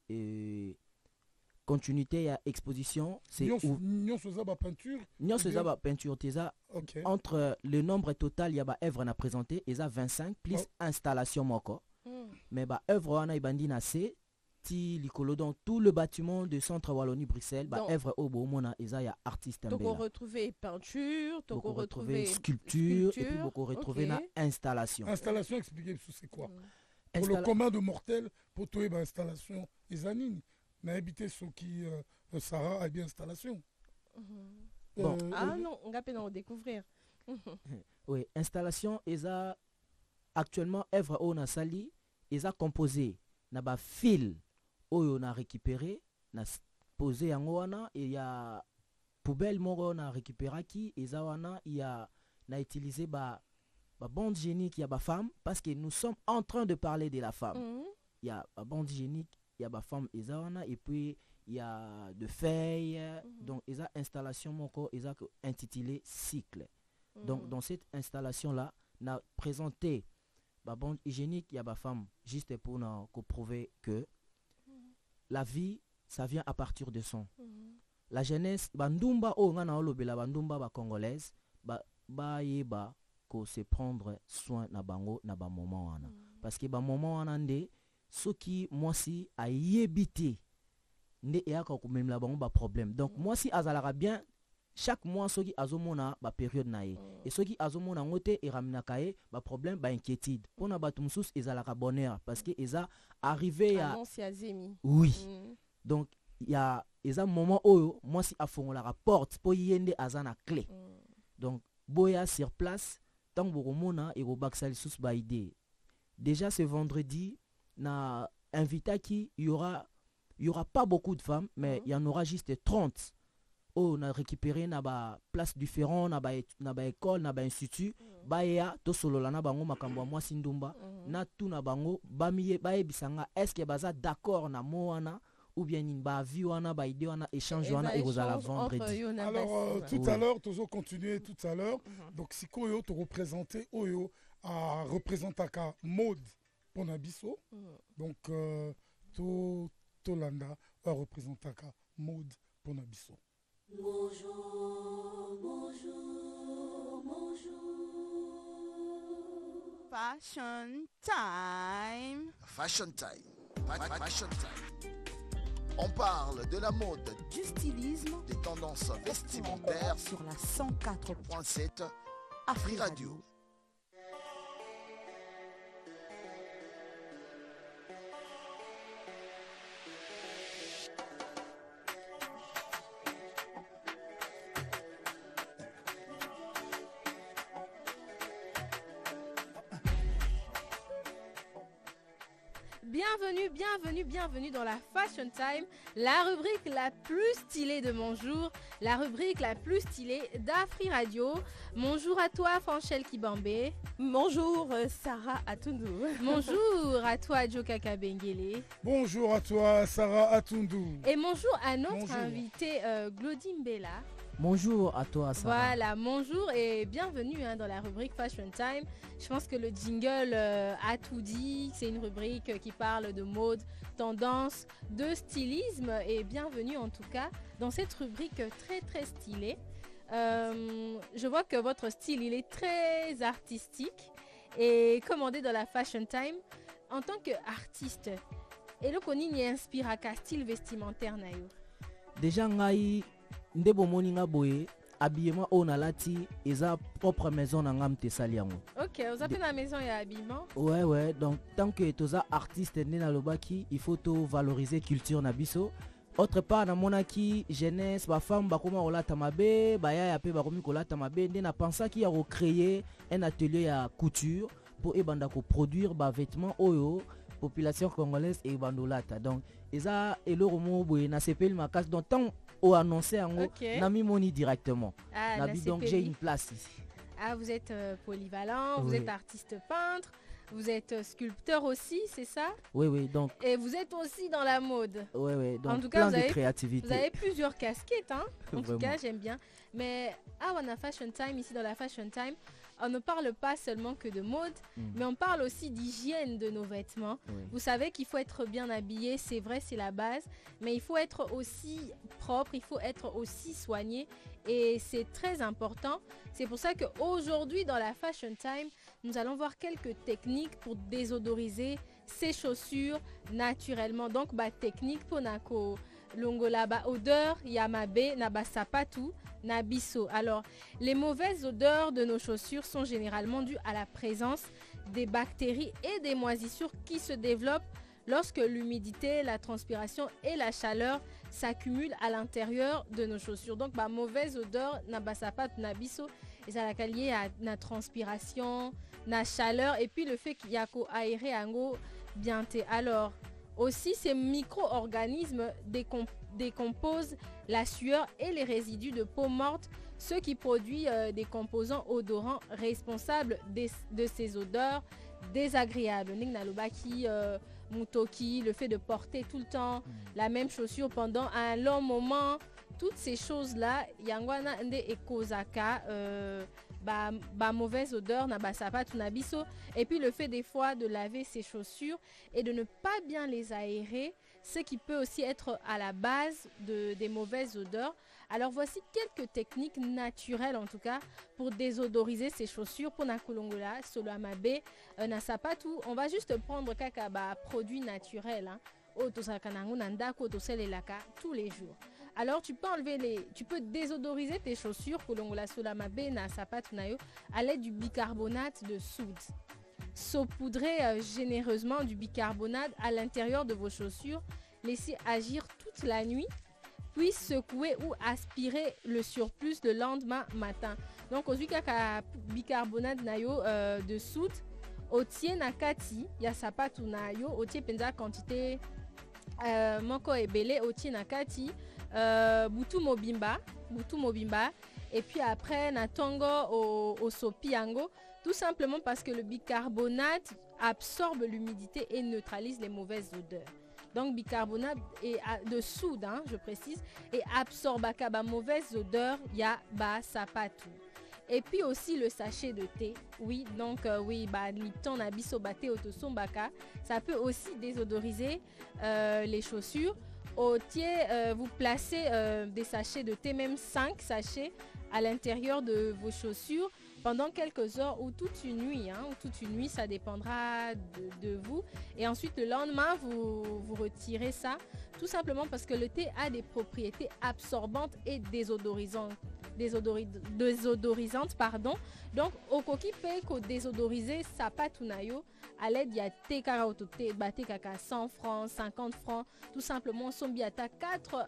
D: Et continuité ya exposition c'est
A: nyonso eza bapeinture
D: nyonso eza bapeinture teza
A: okay.
D: Entre le nombre total ya baœuvre na présenté eza 25 plus installation moko mais baœuvre wana ebandi na se ti likolo dans tout le bâtiment de centre Wallonie Bruxelles baœuvre oyo bomona eza ya artiste mbela
C: donc on retrouver peinture donc on retrouver
D: sculpture et puis boko retrouver na installation
A: expliquez c'est quoi pour le commun de mortels pour toi installation ezanini na habité ceux qui Sarah a bien installation
C: bon non on va peut découvrir
D: oui installation eza actuellement œuvre on a sali eza composé na ba fil oyo na récupéré na posé yango wana et ya poubelle moko na récupéraki eza wana ya na utilisé ba bande hygiénique ya ba femme parce que nous sommes en train de parler de la femme il y a ba bande hygiénique il y a ba femme eza wana et puis il y a de feuilles donc eza installation moko eza intitulé cycle donc dans cette installation là na présenté ba bande hygiénique il y a ba femme juste pour nous prouver que la vie ça vient à partir de son la jeunesse bandumba o ngana olobela bandumba ba congolaise ba yeba ko se prendre soin na bango na ba moment wana parce que ba moment wana nde soki mwasi ayebite nde eyaka komemela bango ba problème donc mwasi azalaka bien chaque mois soki azomona ba période na ye et soki azomona ngote eraminaka ye ba problème ba inquiétude pona bato mususu ezalaka bonheur parce que eza arrivé à oui donc il y a eza moment oyo mwasi afongolaka porte po yende azana clé donc boya sur place tant bokomona et robaksa lisusu ba idée déjà ce vendredi na invité qui il y aura pas beaucoup de femmes mais il y en aura juste 30 on a récupéré na ba place différent na ba école na ba institut ba ya to solola na bango makambo moi sindumba na tout na bango ba miye ba ebisanga est-ce que baza d'accord na moana ou bien in ba vie wana ba idée wana échange wana et vous allez vendredi
A: alors tout à l'heure toujours continuer tout à l'heure donc si koyo te représenter oyo à représentaka mode pour Nabiso donc to Tolanda a représentaka mode pour Nabiso.
M: Bonjour, bonjour, bonjour.
O: Fashion time.
P: Fashion time. Fashion time. On parle de la mode,
O: du stylisme,
P: des tendances vestimentaires
O: sur la 104.7
P: Afri Radio.
C: Bienvenue dans la Fashion Time, la rubrique la plus stylée de mon jour, la rubrique la plus stylée d'Afri Radio. Bonjour à toi Fanchel Kibambé.
Q: Bonjour Sarah Atundu.
C: Bonjour à toi Jokaka Bengele.
A: Bonjour à toi Sarah Atundu.
C: Et bonjour à notre invité Glody Mbela.
D: Bonjour à toi Sarah.
C: Voilà, bonjour et bienvenue dans la rubrique Fashion Time. Je pense que le jingle a tout dit. C'est une rubrique qui parle de mode, tendance, de stylisme et bienvenue en tout cas dans cette rubrique très très stylée. Je vois que votre style il est très artistique et commandé dans la Fashion Time. En tant qu'artiste, et le koni inspire à quel style vestimentaire nayo?
D: Déjà ngai ndebo moninga boye habillement on a lati eza propre maison na ngam te saliango.
C: OK, vous avez la maison et habillement?
D: Ouais, donc tant que toza artiste na lobaki, il faut to valoriser culture na biso. Autre part na monaki jeunesse ba femme ba koma olata mabe, ba ya pe ba komi kolata mabe, nde na pensa ki ya recréer un atelier ya couture pour ebanda ko produire ba vêtements oyo population congolaise et bandolata. Donc eza eloro mo boye na sepel makas donc tant au annoncé en Nami Moni directement. Donc j'ai une place ici.
C: Ah, vous êtes polyvalent, vous êtes artiste peintre, vous êtes sculpteur aussi, c'est ça?
D: Oui, donc.
C: Et vous êtes aussi dans la mode.
D: Oui, donc
C: en tout cas,
D: plein de créativité.
C: Vous avez plusieurs casquettes, hein? En tout cas, j'aime bien. Mais on a Fashion Time, ici dans la Fashion Time, on ne parle pas seulement que de mode, mais on parle aussi d'hygiène de nos vêtements.
D: Oui.
C: Vous savez qu'il faut être bien habillé, c'est vrai, c'est la base, mais il faut être aussi propre, il faut être aussi soigné et c'est très important. C'est pour ça qu'aujourd'hui, dans la Fashion Time, nous allons voir quelques techniques pour désodoriser ses chaussures naturellement. Donc, technique pour nako longola odeur, yamabe, naba sapatu, nabiso. Alors, les mauvaises odeurs de nos chaussures sont généralement dues à la présence des bactéries et des moisissures qui se développent lorsque l'humidité, la transpiration et la chaleur s'accumulent à l'intérieur de nos chaussures. Donc, mauvaise odeur, naba sapatu, nabiso, et ça la lié à la transpiration, la chaleur, et puis le fait qu'il y a qu'au aéré ango bien té. Alors, aussi, ces micro-organismes décomposent la sueur et les résidus de peau morte, ce qui produit des composants odorants responsables de ces odeurs désagréables. Mutoki, le fait de porter tout le temps la même chaussure pendant un long moment, toutes ces choses-là, yangwana nde ekozaka mauvaise odeur na sapatu na biso, et puis le fait des fois de laver ses chaussures et de ne pas bien les aérer, ce qui peut aussi être à la base des mauvaises odeurs. Alors voici quelques techniques naturelles en tout cas pour désodoriser ses chaussures pour nakulongola solo amabe na sapatu. On va juste prendre kaka produits naturels tous les jours. Alors tu peux désodoriser tes chaussures kolongola solo amabe na sapatu nayo à l'aide du bicarbonate de soude. Saupoudrez généreusement du bicarbonate à l'intérieur de vos chaussures, laissez agir toute la nuit, puis secouer ou aspirer le surplus le lendemain matin. Donc, au kaka bicarbonate nayo de soude, otie nakati ya sapatu nayo, otie penza quantité moko ebele, otie nakati butu mobimba, et puis après natongo au sopi yango, tout simplement parce que le bicarbonate absorbe l'humidité et neutralise les mauvaises odeurs. Donc bicarbonate de soude, je précise, et absorbe la mauvaise odeur, ya sapatu. Et puis aussi le sachet de thé, oui, donc Lipton nabiso bate otosombaka, ça peut aussi désodoriser les chaussures. Vous placez des sachets de thé, même 5 sachets à l'intérieur de vos chaussures pendant quelques heures ou toute une nuit, ça dépendra de vous. Et ensuite, le lendemain, vous retirez ça, tout simplement parce que le thé a des propriétés absorbantes et désodorisantes. Donc, au coquille peut désodoriser sapatu nayo à l'aide de thé karaotote, baté kaka 100 francs, 50 francs, tout simplement sombiata 4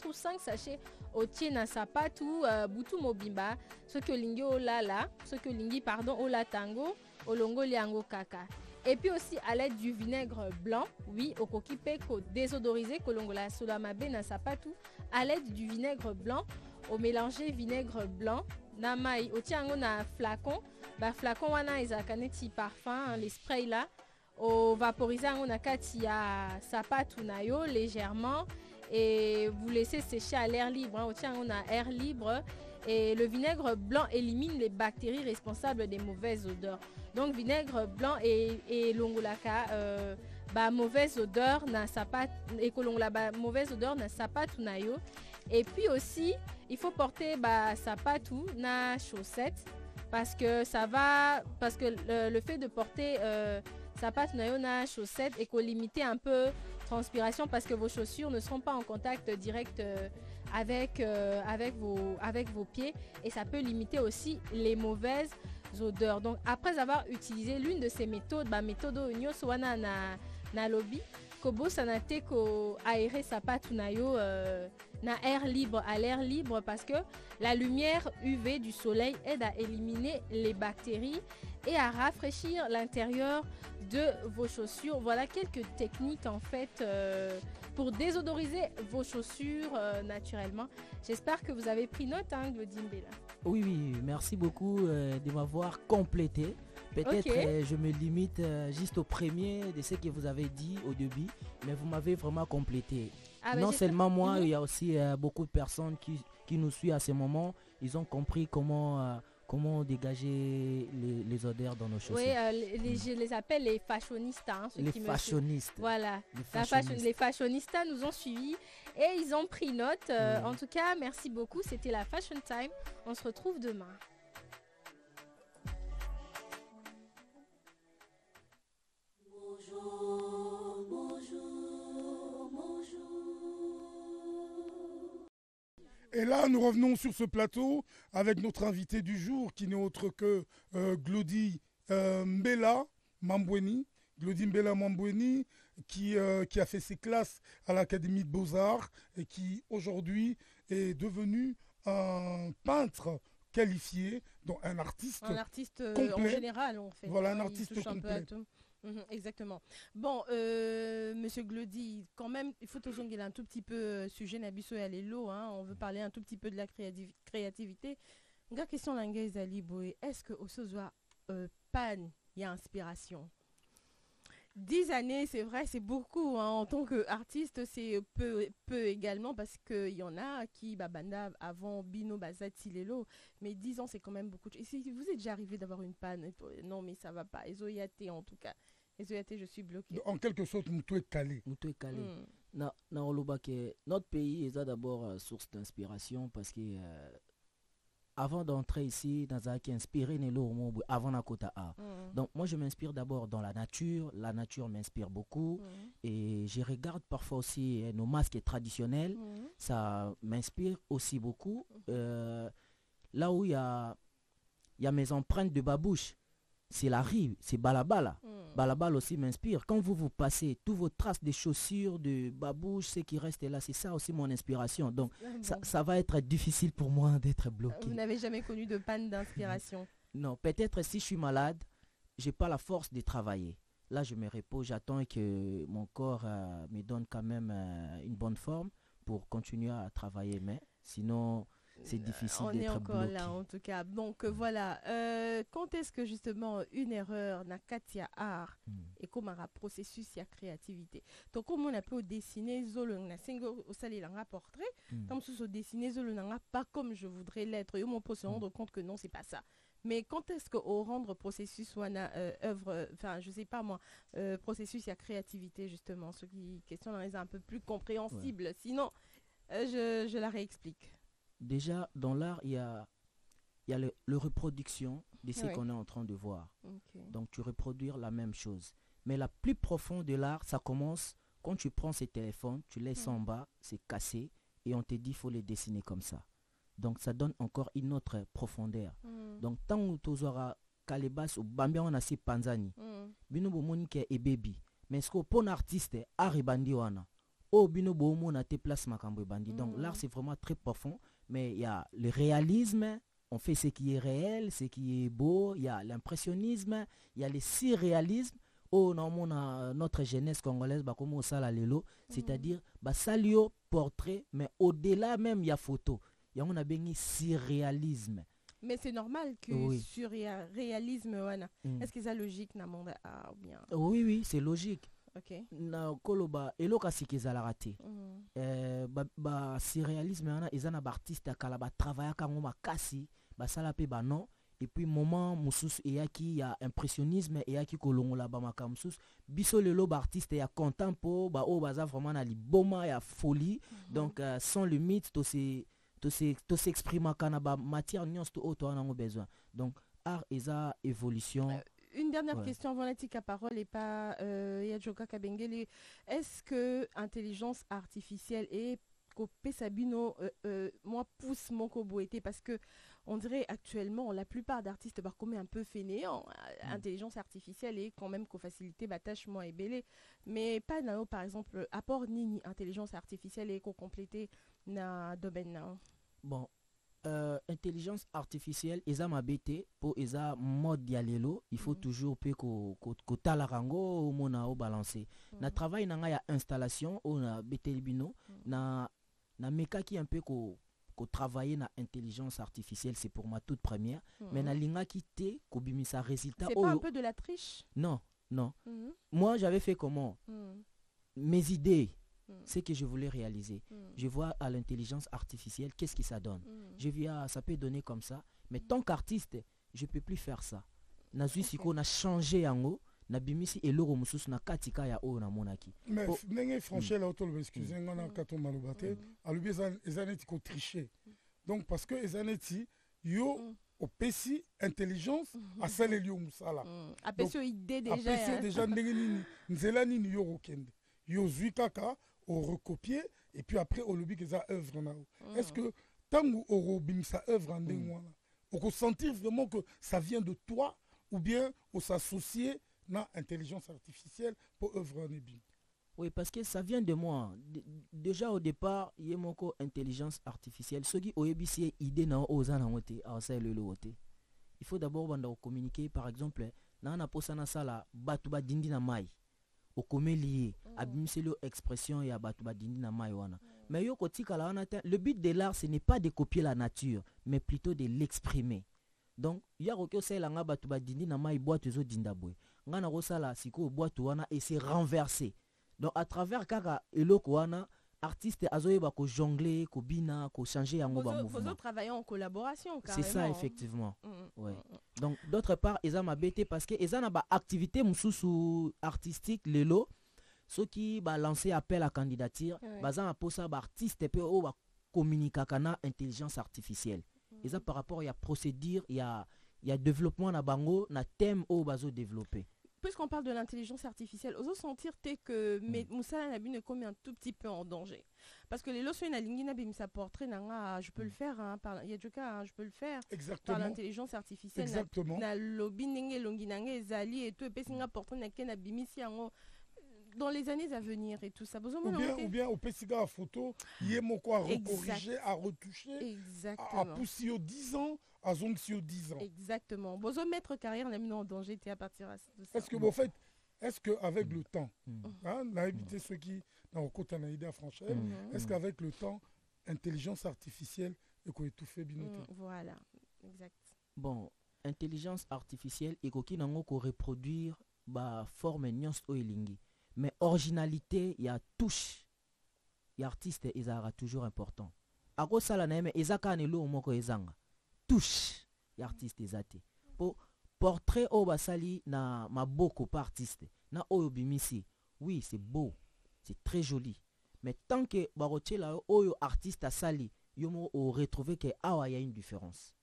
C: ou 5 sachets au tiena sapatu butu mobimba, ce que lingi ola tango, olongo liango kaka. Et puis aussi à l'aide du vinaigre blanc, oui, au coquille peut désodoriser kolongola solamabe na sapatu à l'aide du vinaigre blanc. Au mélanger vinaigre blanc, namai, au tiango na flacon, flacon wana ezaka neti parfum, les sprays là, au vaporiser on a kati ya sapatu nayo légèrement et vous laissez sécher à l'air libre, au tiango na air libre, et le vinaigre blanc élimine les bactéries responsables des mauvaises odeurs. Donc vinaigre blanc et longolaka mauvaise odeur na sapatu et kolongola mauvaise odeur na sapatu nayo. Et puis aussi, il faut porter sapatu na chaussettes parce que le fait de porter sapatu nayo na chaussettes et qu'on limite un peu transpiration parce que vos chaussures ne seront pas en contact direct avec vos pieds et ça peut limiter aussi les mauvaises odeurs. Donc après avoir utilisé l'une de ces méthodes, méthode nyoso wana na lobby, kobo sanate ko aérer sapatu nayo na air libre, à l'air libre parce que la lumière UV du soleil aide à éliminer les bactéries et à rafraîchir l'intérieur de vos chaussures. Voilà quelques techniques en fait pour désodoriser vos chaussures naturellement. J'espère que vous avez pris note, Glodine Bella.
D: Oui, merci beaucoup de m'avoir complété. Peut-être je me limite juste au premier de ce que vous avez dit au début, mais vous m'avez vraiment complété. Non seulement moi, il y a aussi beaucoup de personnes qui nous suivent à ce moment. Ils ont compris comment comment dégager les odeurs dans nos chaussures.
C: Oui, je les appelle les fashionistas. Hein,
D: les fashionistes.
C: Voilà, les fashionistas nous ont suivis et ils ont pris note. En tout cas, merci beaucoup. C'était la Fashion Time. On se retrouve demain.
A: Et là, nous revenons sur ce plateau avec notre invité du jour qui n'est autre que Glody Mbela Mambweni. Glody Mbela Mambweni qui a fait ses classes à l'Académie de Beaux-Arts et qui aujourd'hui est devenu un peintre qualifié, donc un artiste complet.
C: En général, on fait.
A: Voilà, un artiste complet.
C: Exactement. Bon, Monsieur Glody, quand même, il faut toujours qu'il y ait un tout petit peu sujet Nabiso et Alelo. On veut parler un tout petit peu de la créativité. Une question langaise Ali Boé, est-ce que au Sozwa pan, il y a inspiration? 10 années, c'est vrai, c'est beaucoup. En tant qu'artiste, c'est peu également parce qu'il y en a qui, banda avant Bino, Bazati, Lelo. Mais 10 ans, c'est quand même beaucoup. Et si vous êtes déjà arrivé d'avoir une panne, non, mais ça va pas. Ezoyate, en tout cas. Ezoyate, je suis bloqué.
A: En quelque sorte, nous sommes calés.
D: Nous sommes calés. Notre pays est d'abord source d'inspiration parce que avant d'entrer ici, dans un qui inspiré avant la côte A. Donc moi je m'inspire d'abord dans la nature m'inspire beaucoup et je regarde parfois aussi nos masques traditionnels, ça m'inspire aussi beaucoup. Là où il y a mes empreintes de babouche, c'est la rive, c'est Balabala. Balabala aussi m'inspire. Quand vous passez toutes vos traces de chaussures, de babouche, ce qui reste là, c'est ça aussi mon inspiration. Donc ça va être difficile pour moi d'être bloqué.
C: Vous n'avez jamais connu de panne d'inspiration?
D: Non, peut-être si je suis malade, j'ai pas la force de travailler. Là, je me repose, j'attends que mon corps me donne quand même une bonne forme pour continuer à travailler. Mais sinon, c'est difficile d'être bloqué. On est encore là
C: en tout cas. Donc voilà, quand est-ce que justement une erreur n'a qu'à art et comme un processus il y a créativité. Donc comme on a pu dessiner zolona single au salé un portrait, comme ce soit dessiner zolona pas comme je voudrais l'être et on peut se rendre compte que non c'est pas ça. Mais quand est-ce qu'au rendre processus ou œuvre, enfin je sais pas moi, processus il y a créativité justement, ce qui question est un peu plus compréhensible. Ouais. Sinon je la réexplique.
D: Déjà, dans l'art, il y a le reproduction de ce qu'on est en train de voir. Okay. Donc, tu reproduis la même chose. Mais la plus profonde de l'art, ça commence quand tu prends ces téléphones, tu laisses en bas, c'est cassé, et on te dit qu'il faut les dessiner comme ça. Donc, ça donne encore une autre profondeur. Donc, tant que tu auras Kalebas ou Bambia, on a ces Panzani, Bino Bomonike et Baby. Mais ce qu'on un artiste, Aribandi Wana, oh Bino Bomo na te place Makambo Bandi. Donc, l'art, c'est vraiment très profond. Mais il y a le réalisme, on fait ce qui est réel, ce qui est beau, il y a l'impressionnisme, il y a le surréalisme. Oh non, notre jeunesse congolaise, comme au Salalelo, c'est-à-dire, salio portrait, mais au-delà même, il y a photo. Il y a on a bien surréalisme.
C: Mais c'est normal que surréalisme, est-ce que c'est logique na monde ou bien?
D: Oui, c'est logique.
C: Okay.
D: Na koloba eloka sikizala raté surréalisme ana ezana ba artiste kala ba travailler kango makasi ba sala pe ba non et puis moment mususu eyaki ya impressionnisme eyaki kolongola ba makamsusu biso lelo ba artiste ya contempo ba o baza vraiment na liboma ya folie donc sans limite to s'exprimer kana ba matière nyonso to auto ana ngo besoin donc art eza évolution.
C: Une dernière question avant la tika parole et pas Yadjoka Kabengele. Est-ce que intelligence artificielle et Kopé Sabino moi pousse mon koboété parce que on dirait actuellement la plupart d'artistes comme un peu fainéants. Intelligence artificielle et quand même qu'au facilité tâche moins ébélé. Mais pas par exemple apport ni intelligence artificielle et qu'au compléter na domaine.
D: Bon. Intelligence artificielle eza mabete pour eza mode dialelo il faut toujours pe ko talarango mona au balancer na travail na ya installation on a betelibino na meka qui un peu ko travailler na intelligence artificielle c'est pour ma toute première mais na linga qui te ko bimisa résultat
C: c'est pas un peu de la triche?
D: Non moi j'avais fait comment mes idées ce que je voulais réaliser. Je vois à l'intelligence artificielle, qu'est-ce que ça donne. Je vois, ça peut donner comme ça, Mais tant qu'artiste, je peux plus faire ça. Nazui siko na changé yango, na bimisi eloko mususu na katika ya o na monaki.
A: Mais nenge franchir la auto, excusez moi na kato malobate, alubi ezaneti ko tricher. Donc parce que ezaneti yo au PC intelligence à celle lieu musala.
C: A PC idée déjà.
A: A PC déjà ndenge nini nzela nini yo rokende. Yo zui kaka au recopier et puis après au lobby que ça œuvre na. Est-ce que tangu au bimisa œuvre en ndenge wana, on peut sentir vraiment que ça vient de toi ou bien on s'associer na intelligence artificielle pour œuvre en ebim?
D: Oui, parce que ça vient de moi. Déjà au départ, il y a mon intelligence artificielle. Ce qui est idée na oza na ngote, il faut d'abord communiquer. Par exemple, na posana sala batuba dindi na mai. Au lié, abimselo expression ya batuba dindi na mai wana. Mais yo kotika la wana, le but de l'art, ce n'est pas de copier la nature, mais plutôt de l'exprimer. Donc, ya rokyo sala nga batuba dindi na mai boîte zo dindabwe. Nga na rosala siko boîte wana et c'est renversé. Donc à travers kaka eloko wana artiste azoyeba ko jongler, ko bina, ko changer yango ba mouvement.
C: Vous travaillez en collaboration carrément.
D: C'est ça effectivement. Ouais. Donc d'autre part, eza mabete parce que eza na ba activité mususu artistique lelo ceux qui ba lancer appel à candidature, baza na posa ba artiste pe o ba communiquer kana intelligence artificielle. Eza par rapport ya procédure, ya développement na bango na thème o bazo développer.
C: Puisqu'on parle de l'intelligence artificielle, osons sentir que Moussa Nabi comme un tout petit peu en danger. Parce que les lotions na lingina bim sa portrait nanga, je peux le faire hein, par Yadjoka, je peux le faire par l'intelligence artificielle.
A: Exactement.
C: Na lobby nenge longinange ezali et tout et pesinga portrait na ken bimisi yango dans les années à venir et tout ça.
A: Ou bien au Pessiga à photo, il y a mon quoi à recorriger, à retoucher, à pousser aux 10 ans, à zonxio 10 ans.
C: Exactement. Bozo mettre carrière n'a mis en danger à partir de ça.
A: Est-ce que en fait, est-ce qu'avec le temps, on a évité ceux qui n'ont aucun idée à franchir, est-ce qu'avec le temps, intelligence artificielle et qu'on étouffe binoté?
C: Voilà, exact.
D: Bon, intelligence artificielle et qu'on a reproduire ba forme nyons oilingi. Mais originalité, il y a touche. Il y a artiste, ils sont toujours important. Ako sala na eme ezaka nelo moko ezanga. Touche. Il y a artiste ezate. Pour portrait o basali na maboko par artiste. Na oyo bimisi. Oui, c'est beau. C'est très joli. Mais tant que baroche la oyo artiste asali, yomo o retrouver que awa y a une différence.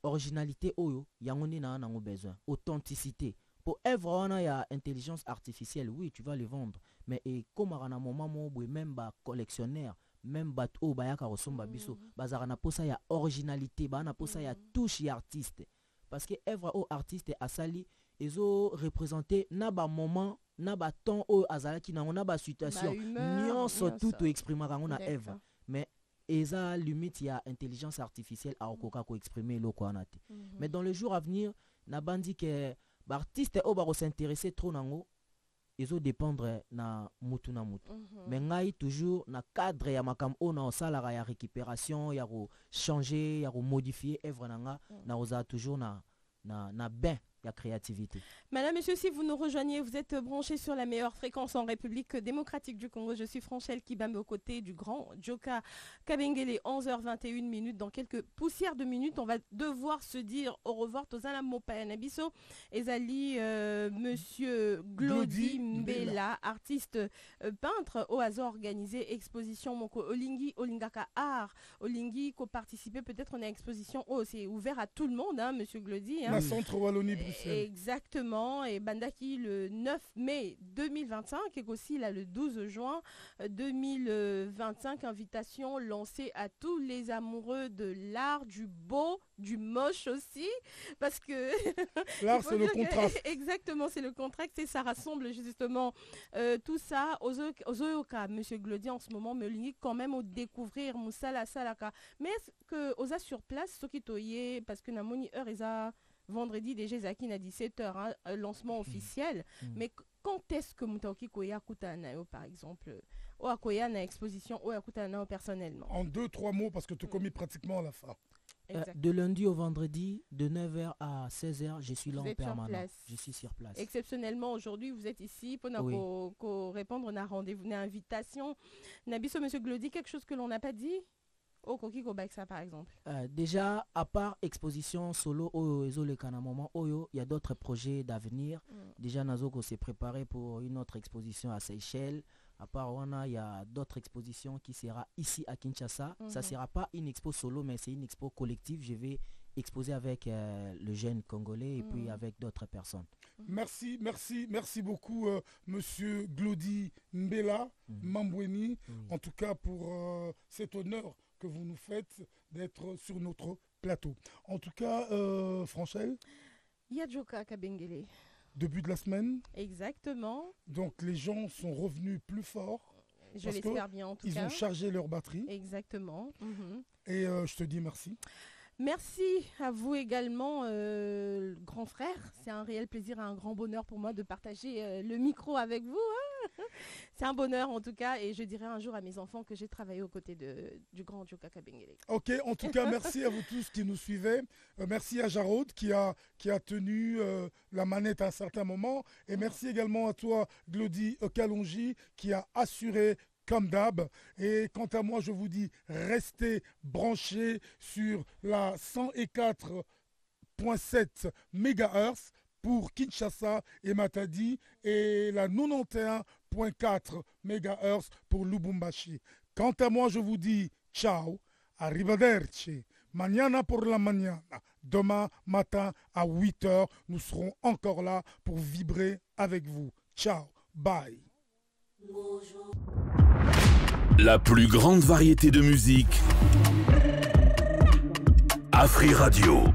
D: Originalité oyo, yangoni na nango besoin. Authenticité. Pour œuvre, on a intelligence artificielle, oui, tu vas les vendre. Mais comme à un moment où même ba collectionneur, même ba o bayaka resomba biso, bazarana posa ya originalité, ba na posa ya touche ya artiste. Parce que œuvre au artiste asali, ils ont représenté na ba moment, na ba temps au azalaki na na ba situation, nyonso tout exprimer on a œuvre. Mais eza limite ya intelligence artificielle a okoka ko exprimer lo ko anate. Mais dans le jour à venir, na bandi que l'artiste va s'intéresser trop nango, ils ont dépendre na mutu na mutu. Mais ngai toujours na cadre ya makam ona osala ya récupération, ya ro changer, ya ro modifier œuvre nanga, na oza toujours na ben la créativité.
C: Madame, monsieur, si vous nous rejoignez, vous êtes branchés sur la meilleure fréquence en République démocratique du Congo. Je suis Franchelle Kibambe aux côtés du grand Joka Kabengele, 11h21. Dans quelques poussières de minutes, on va devoir se dire au revoir. Tozana Mopayanabiso, Ezali, monsieur Glody Mbela, artiste peintre au hasard organisé exposition Moko Olingi, Olingaka Art, Olingi, co-participé peut-être on a exposition. Oh, c'est ouvert à tout le monde, hein, monsieur Glody. Hein.
A: La centre Wallonie Bruxelles.
C: Exactement, et Bandaki le 9 mai 2025 et aussi là le 12 juin 2025, invitation lancée à tous les amoureux de l'art, du beau, du moche aussi, parce que
A: l'art c'est le contraste.
C: Exactement, c'est le contraste et ça rassemble justement tout ça aux Oyoka, monsieur Glody en ce moment, me limite quand même au découvrir Moussala Salaka. Mais est-ce que Oza sur place, ce qui toye, parce que Namoni heure et ça vendredi déjà Zaki à 17h, hein, lancement officiel. Mais quand est-ce que Moutaoki Koya Kutanao par exemple ou Akoya na exposition ou Kutanao personnellement?
A: En 2-3 mots parce que tu commis pratiquement à la fin.
D: De lundi au vendredi, de 9h à 16h, je suis là en permanence. Je suis sur place.
C: Exceptionnellement, aujourd'hui, vous êtes ici pour répondre à un rendez-vous, à une invitation. Nabiso, monsieur Glody, quelque chose que l'on n'a pas dit? Au Koki Kobaksa, par exemple.
D: Déjà, à part exposition solo Oyo Ezolekana moment Oyo, il y a d'autres projets d'avenir. Déjà, Nazoko s'est préparé pour une autre exposition à Seychelles. À part Wana, il y a d'autres expositions qui sera ici à Kinshasa. Ça ne sera pas une expo solo, mais c'est une expo collective. Je vais exposer avec le jeune Congolais et puis avec d'autres personnes.
A: Merci beaucoup, Monsieur Glody Mbela Mambweni, en tout cas pour cet honneur que vous nous faites d'être sur notre plateau. En tout cas, Franchel,
C: Yadjoka Kabengele.
A: Début de la semaine.
C: Exactement.
A: Donc les gens sont revenus plus forts.
C: Je l'espère bien en tout cas.
A: Ils ont chargé leur batterie.
C: Exactement.
A: Et je te dis merci.
C: Merci à vous également, grand frère. C'est un réel plaisir et un grand bonheur pour moi de partager le micro avec vous. Hein. C'est un bonheur en tout cas, et je dirai un jour à mes enfants que j'ai travaillé aux côtés du grand Djoka Kabengele.
A: Ok, en tout cas, merci à vous tous qui nous suivez. Merci à Jarod qui a tenu la manette à un certain moment. Et merci également à toi, Glody Kalonji, qui a assuré comme d'hab. Et quant à moi, je vous dis, restez branchés sur la 104.7 MHz pour Kinshasa et Matadi et la 91.4 MHz pour Lubumbashi. Quant à moi, je vous dis ciao, arrivederci, mañana pour la mañana. Demain matin à 8h, nous serons encore là pour vibrer avec vous. Ciao, bye.
E: La plus grande variété de musique. Afri Radio.